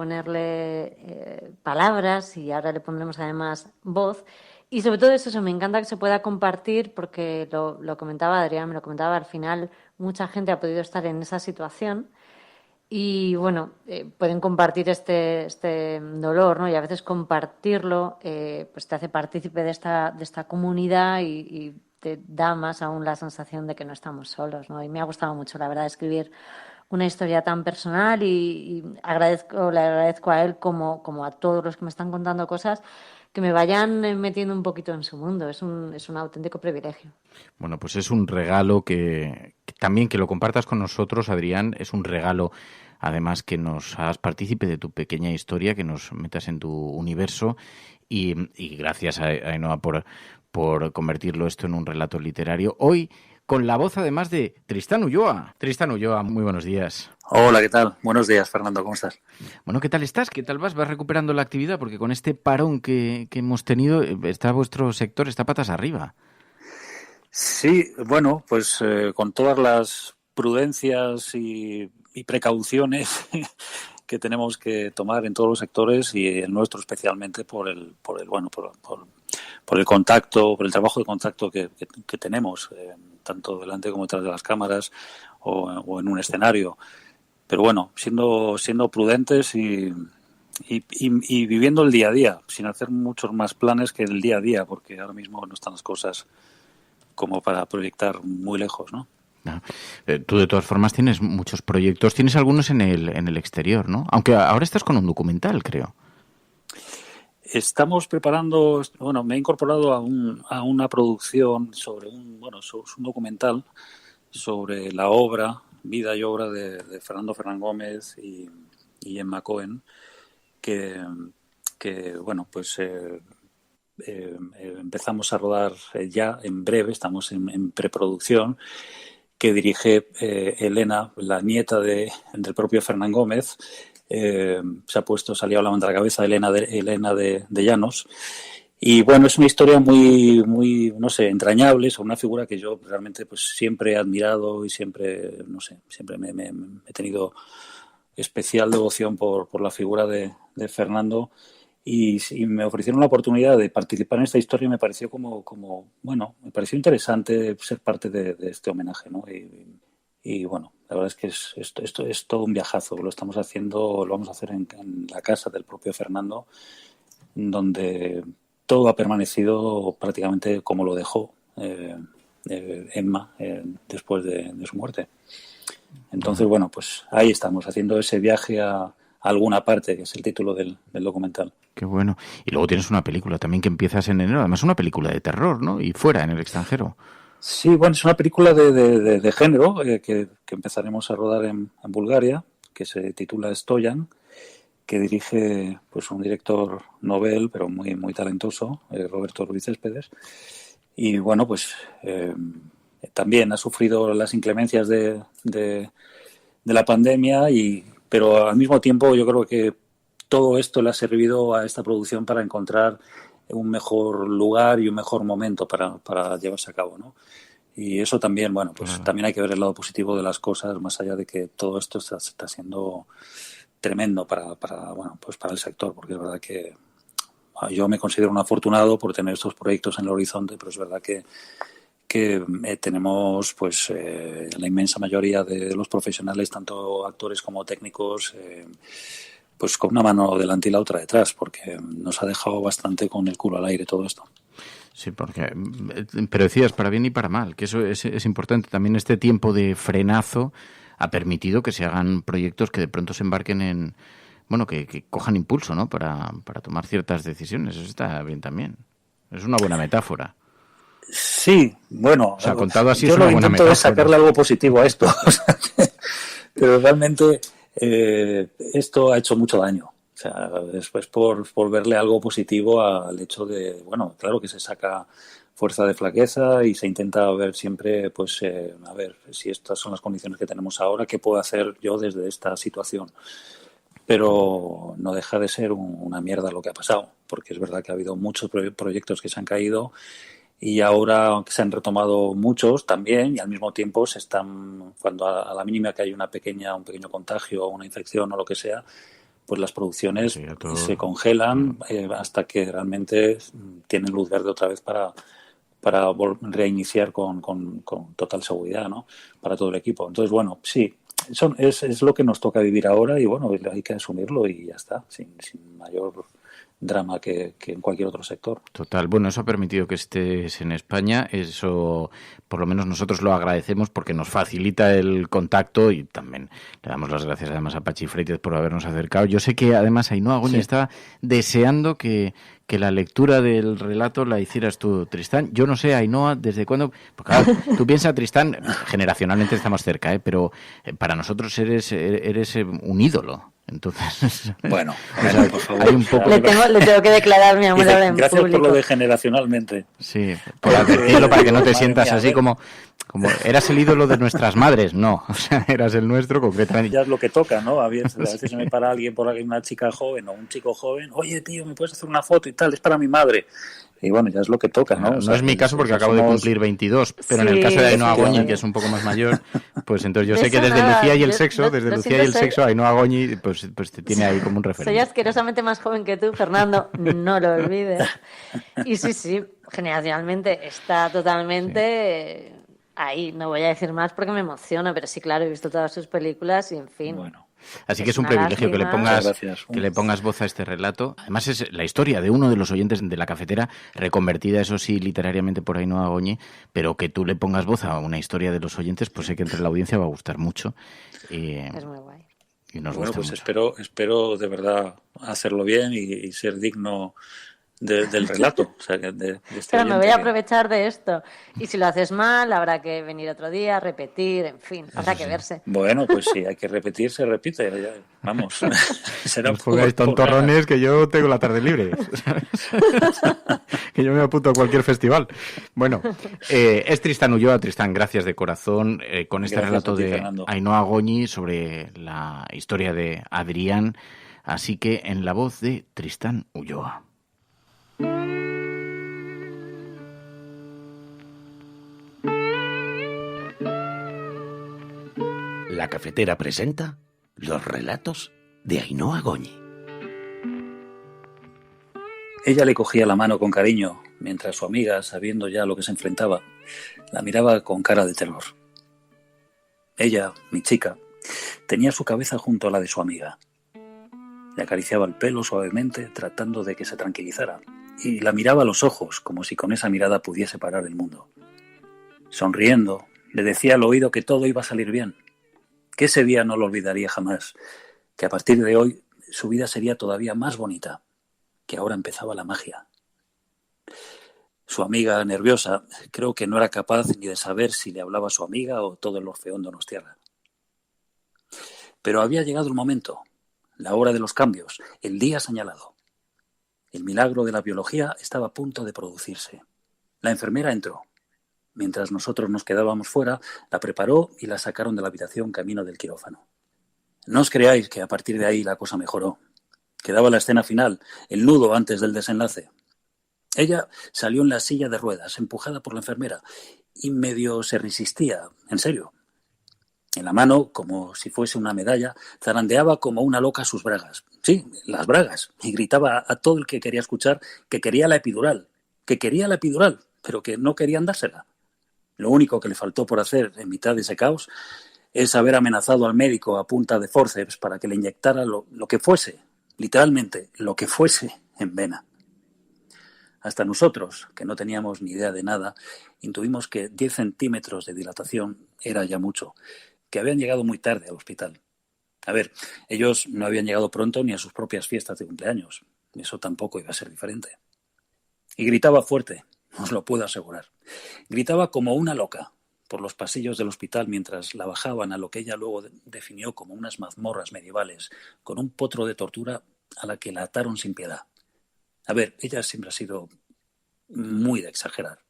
palabras, y ahora le pondremos además voz, y sobre todo eso, me encanta que se pueda compartir, porque lo comentaba Adrián, me lo comentaba al final, mucha gente ha podido estar en esa situación. Y bueno, pueden compartir este dolor, ¿no? Y a veces compartirlo pues te hace partícipe de esta comunidad y te da más aún la sensación de que no estamos solos, ¿no? Y me ha gustado mucho, la verdad, escribir una historia tan personal y le agradezco a él como a todos los que me están contando cosas, que me vayan metiendo un poquito en su mundo. Es un auténtico privilegio. Bueno, pues es un regalo que también que lo compartas con nosotros, Adrián, es un regalo. Además, que nos hagas partícipe de tu pequeña historia, que nos metas en tu universo y gracias a Ainhoa por convertirlo esto en un relato literario. Hoy, con la voz además de Tristán Ulloa. Tristán Ulloa, muy buenos días. Hola, ¿qué tal? Buenos días, Fernando, ¿cómo estás? Bueno, ¿qué tal estás? ¿Qué tal vas? ¿Vas recuperando la actividad? Porque con este parón que hemos tenido, está vuestro sector, está patas arriba. Sí, bueno, pues con todas las prudencias y precauciones que tenemos que tomar en todos los sectores y el nuestro especialmente por el contacto, por el trabajo de contacto que tenemos tanto delante como detrás de las cámaras o en un escenario. Pero bueno, siendo prudentes y viviendo el día a día, sin hacer muchos más planes que el día a día, porque ahora mismo no están las cosas como para proyectar muy lejos, ¿no? No. Tú de todas formas tienes muchos proyectos, tienes algunos en el exterior, ¿no? Aunque ahora estás con un documental, creo. Estamos preparando, bueno, me he incorporado a una producción sobre un documental sobre la obra, vida y obra de Fernando Fernán Gómez y Emma Cohen, que bueno, pues empezamos a rodar ya en breve, estamos en preproducción, que dirige Elena, la nieta del propio Fernán Gómez. Salió a la manta de la cabeza Elena de Llanos. Y bueno, es una historia muy, no sé, entrañable, sobre una figura que yo realmente pues siempre he admirado y siempre me he tenido especial devoción por la figura de Fernando. Y me ofrecieron la oportunidad de participar en esta historia y me pareció me pareció interesante ser parte de este homenaje, ¿no? Y bueno, la verdad es que esto es todo un viajazo. Lo vamos a hacer en la casa del propio Fernando, donde todo ha permanecido prácticamente como lo dejó. Emma después de su muerte. Entonces, bueno, pues ahí estamos, haciendo ese viaje a alguna parte, que es el título del documental. Qué bueno. Y luego tienes una película también que empiezas en enero, además una película de terror, ¿no? Y fuera, en el extranjero. Sí, bueno, es una película de género que empezaremos a rodar en Bulgaria, que se titula Stoyan, que dirige pues un director novel, pero muy, muy talentoso, Roberto Ruiz Céspedes. Y bueno, pues también ha sufrido las inclemencias de la pandemia, pero al mismo tiempo yo creo que todo esto le ha servido a esta producción para encontrar un mejor lugar y un mejor momento para llevarse a cabo, ¿no? Y eso también, bueno, pues también hay que ver el lado positivo de las cosas, más allá de que todo esto está siendo tremendo para el sector, porque es verdad que yo me considero un afortunado por tener estos proyectos en el horizonte, pero es verdad que tenemos pues la inmensa mayoría de los profesionales, tanto actores como técnicos, pues con una mano delante y la otra detrás, porque nos ha dejado bastante con el culo al aire todo esto. Sí, pero decías para bien y para mal, que eso es importante. También este tiempo de frenazo ha permitido que se hagan proyectos que de pronto se embarquen en, bueno, que cojan impulso, ¿no? Para tomar ciertas decisiones. Eso está bien también. Es una buena metáfora. Sí, bueno, o sea, contado así yo es una lo buena intento metáfora. Es sacarle algo positivo a esto, pero realmente esto ha hecho mucho daño. O sea, después por verle algo positivo al hecho de, bueno, claro que se saca fuerza de flaqueza y se intenta ver siempre, pues, a ver, si estas son las condiciones que tenemos ahora, ¿qué puedo hacer yo desde esta situación? Pero no deja de ser una mierda lo que ha pasado, porque es verdad que ha habido muchos proyectos que se han caído y ahora, aunque se han retomado muchos también, y al mismo tiempo se están, cuando a la mínima que hay un pequeño contagio o una infección o lo que sea, pues las producciones se congelan hasta que realmente tienen luz verde otra vez para reiniciar con total seguridad, ¿no? Para todo el equipo. Entonces, bueno, sí, es lo que nos toca vivir ahora y, bueno, hay que asumirlo y ya está, sin mayor drama que en cualquier otro sector. Total. Bueno, eso ha permitido que estés en España. Eso, por lo menos nosotros lo agradecemos porque nos facilita el contacto y también le damos las gracias además a Pachi Freites por habernos acercado. Yo sé que además Ainhoa Goñi estaba deseando que la lectura del relato la hicieras tú, Tristán. Yo no sé, Ainhoa, ¿desde cuándo? Porque claro, tú piensas, Tristán, generacionalmente estamos cerca, pero para nosotros eres un ídolo. Entonces, bueno, por favor. Hay un poco le tengo que declarar mi amor ahora en gracias público. Por lo de generacionalmente. Sí, por advertirlo para que no te sientas así como eras el ídolo de nuestras madres. No, o sea, eras el nuestro concretamente. Ya es lo que toca, ¿no? A veces se me para alguien por ahí, una chica joven o un chico joven. Oye, tío, ¿me puedes hacer una foto y tal? Es para mi madre. Y bueno, ya es lo que toca, ¿no? No, no es mi caso porque acabo de cumplir 22, pero en el caso de Ainhoa Goñi, que es un poco más mayor, pues entonces yo sé que desde Lucía y el sexo, Ainhoa Goñi, pues te tiene ahí como un referente. Soy asquerosamente más joven que tú, Fernando, no lo olvides. Y sí, generacionalmente está totalmente ahí. No voy a decir más porque me emociona, pero sí, claro, he visto todas sus películas y en fin. Bueno. Así que es un privilegio que le pongas voz a este relato. Además es la historia de uno de los oyentes de La Cafetera, reconvertida, eso sí, literariamente por Ainhoa Goñi, pero que tú le pongas voz a una historia de los oyentes, pues sé que entre la audiencia va a gustar mucho. Es muy guay. Y nos bueno, gusta pues mucho. espero de verdad hacerlo bien y ser digno del relato. O sea, de este pero me voy a aprovechar de esto. Y si lo haces mal, habrá que venir otro día, repetir, en fin, habrá que verse. Bueno, pues sí, hay que repetir, se repite. Ya, vamos, será no jugáis tontorrones que yo tengo la tarde libre. Que yo me apunto a cualquier festival. Bueno, es Tristán Ulloa. Tristán, gracias de corazón con este relato de Ainhoa Goñi sobre la historia de Adrián. Así que en la voz de Tristán Ulloa. La Cafetera presenta los relatos de Ainhoa Goñi. Ella le cogía la mano con cariño, mientras su amiga, sabiendo ya lo que se enfrentaba, la miraba con cara de terror. Ella, mi chica, tenía su cabeza junto a la de su amiga. Le acariciaba el pelo suavemente, tratando de que se tranquilizara, y la miraba a los ojos, como si con esa mirada pudiese parar el mundo. Sonriendo, le decía al oído que todo iba a salir bien, que ese día no lo olvidaría jamás, que a partir de hoy su vida sería todavía más bonita, que ahora empezaba la magia. Su amiga, nerviosa, creo que no era capaz ni de saber si le hablaba a su amiga o todo el Orfeón Donostiarra. Pero había llegado el momento, la hora de los cambios, el día señalado. El milagro de la biología estaba a punto de producirse. La enfermera entró. Mientras nosotros nos quedábamos fuera, la preparó y la sacaron de la habitación camino del quirófano. No os creáis que a partir de ahí la cosa mejoró. Quedaba la escena final, el nudo antes del desenlace. Ella salió en la silla de ruedas, empujada por la enfermera, y medio se resistía, en serio. En la mano, como si fuese una medalla, zarandeaba como una loca sus bragas. Sí, las bragas. Y gritaba a todo el que quería escuchar que quería la epidural, pero que no querían dársela. Lo único que le faltó por hacer en mitad de ese caos es haber amenazado al médico a punta de fórceps para que le inyectara lo que fuese, literalmente, lo que fuese en vena. Hasta nosotros, que no teníamos ni idea de nada, intuimos que 10 centímetros de dilatación era ya mucho, que habían llegado muy tarde al hospital. A ver, ellos no habían llegado pronto ni a sus propias fiestas de cumpleaños. Eso tampoco iba a ser diferente. Y gritaba fuerte, os lo puedo asegurar. Gritaba como una loca por los pasillos del hospital mientras la bajaban a lo que ella luego definió como unas mazmorras medievales, con un potro de tortura a la que la ataron sin piedad. A ver, ella siempre ha sido muy de exagerar.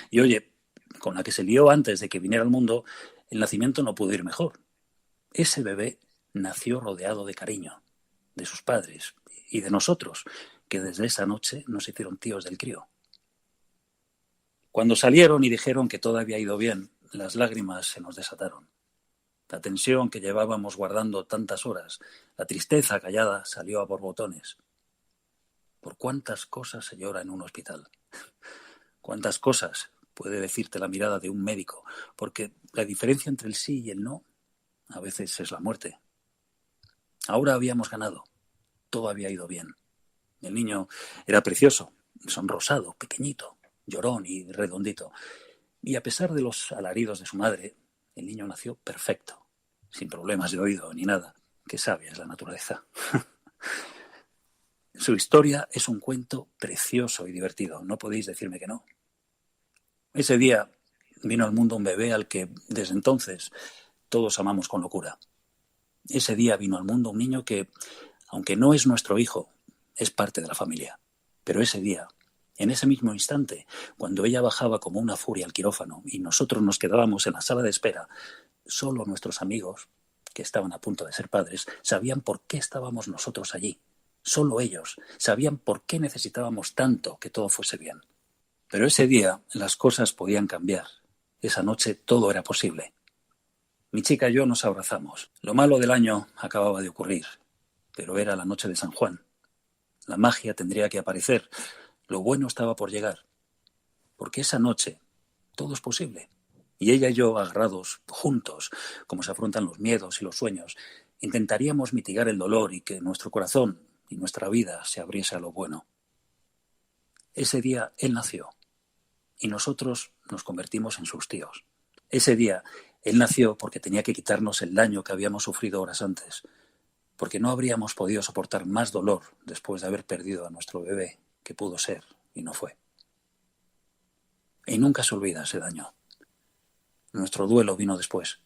Y oye, con la que se lió antes de que viniera al mundo, el nacimiento no pudo ir mejor. Ese bebé nació rodeado de cariño, de sus padres y de nosotros, que desde esa noche nos hicieron tíos del crío. Cuando salieron y dijeron que todo había ido bien, las lágrimas se nos desataron. La tensión que llevábamos guardando tantas horas, la tristeza callada, salió a borbotones. ¿Por cuántas cosas se llora en un hospital? ¿Cuántas cosas puede decirte la mirada de un médico? Porque la diferencia entre el sí y el no a veces es la muerte. Ahora habíamos ganado. Todo había ido bien. El niño era precioso, sonrosado, pequeñito, llorón y redondito. Y a pesar de los alaridos de su madre, el niño nació perfecto, sin problemas de oído ni nada. Qué sabia es la naturaleza. Su historia es un cuento precioso y divertido, no podéis decirme que no. Ese día vino al mundo un bebé al que, desde entonces, todos amamos con locura. Ese día vino al mundo un niño que, aunque no es nuestro hijo, es parte de la familia. Pero ese día, en ese mismo instante, cuando ella bajaba como una furia al quirófano y nosotros nos quedábamos en la sala de espera, solo nuestros amigos, que estaban a punto de ser padres, sabían por qué estábamos nosotros allí. Solo ellos sabían por qué necesitábamos tanto que todo fuese bien. Pero ese día las cosas podían cambiar. Esa noche todo era posible. Mi chica y yo nos abrazamos. Lo malo del año acababa de ocurrir, pero era la noche de San Juan. La magia tendría que aparecer. Lo bueno estaba por llegar. Porque esa noche todo es posible. Y ella y yo, agarrados, juntos, como se afrontan los miedos y los sueños, intentaríamos mitigar el dolor y que nuestro corazón y nuestra vida se abriese a lo bueno. Ese día él nació y nosotros nos convertimos en sus tíos. Ese día él nació porque tenía que quitarnos el daño que habíamos sufrido horas antes, porque no habríamos podido soportar más dolor después de haber perdido a nuestro bebé, que pudo ser y no fue. Y nunca se olvida ese daño. Nuestro duelo vino después.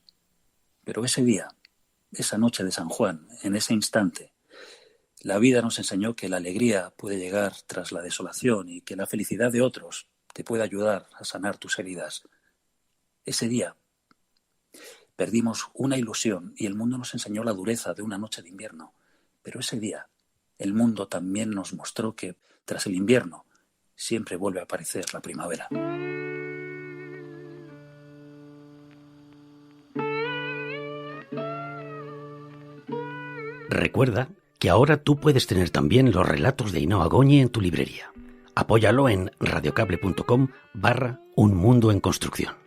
Pero ese día, esa noche de San Juan, en ese instante, la vida nos enseñó que la alegría puede llegar tras la desolación y que la felicidad de otros te puede ayudar a sanar tus heridas. Ese día perdimos una ilusión y el mundo nos enseñó la dureza de una noche de invierno. Pero ese día el mundo también nos mostró que tras el invierno siempre vuelve a aparecer la primavera. Recuerda que ahora tú puedes tener también los relatos de Ainhoa Goñi en tu librería. Apóyalo en radiocable.com/Un Mundo en Construcción.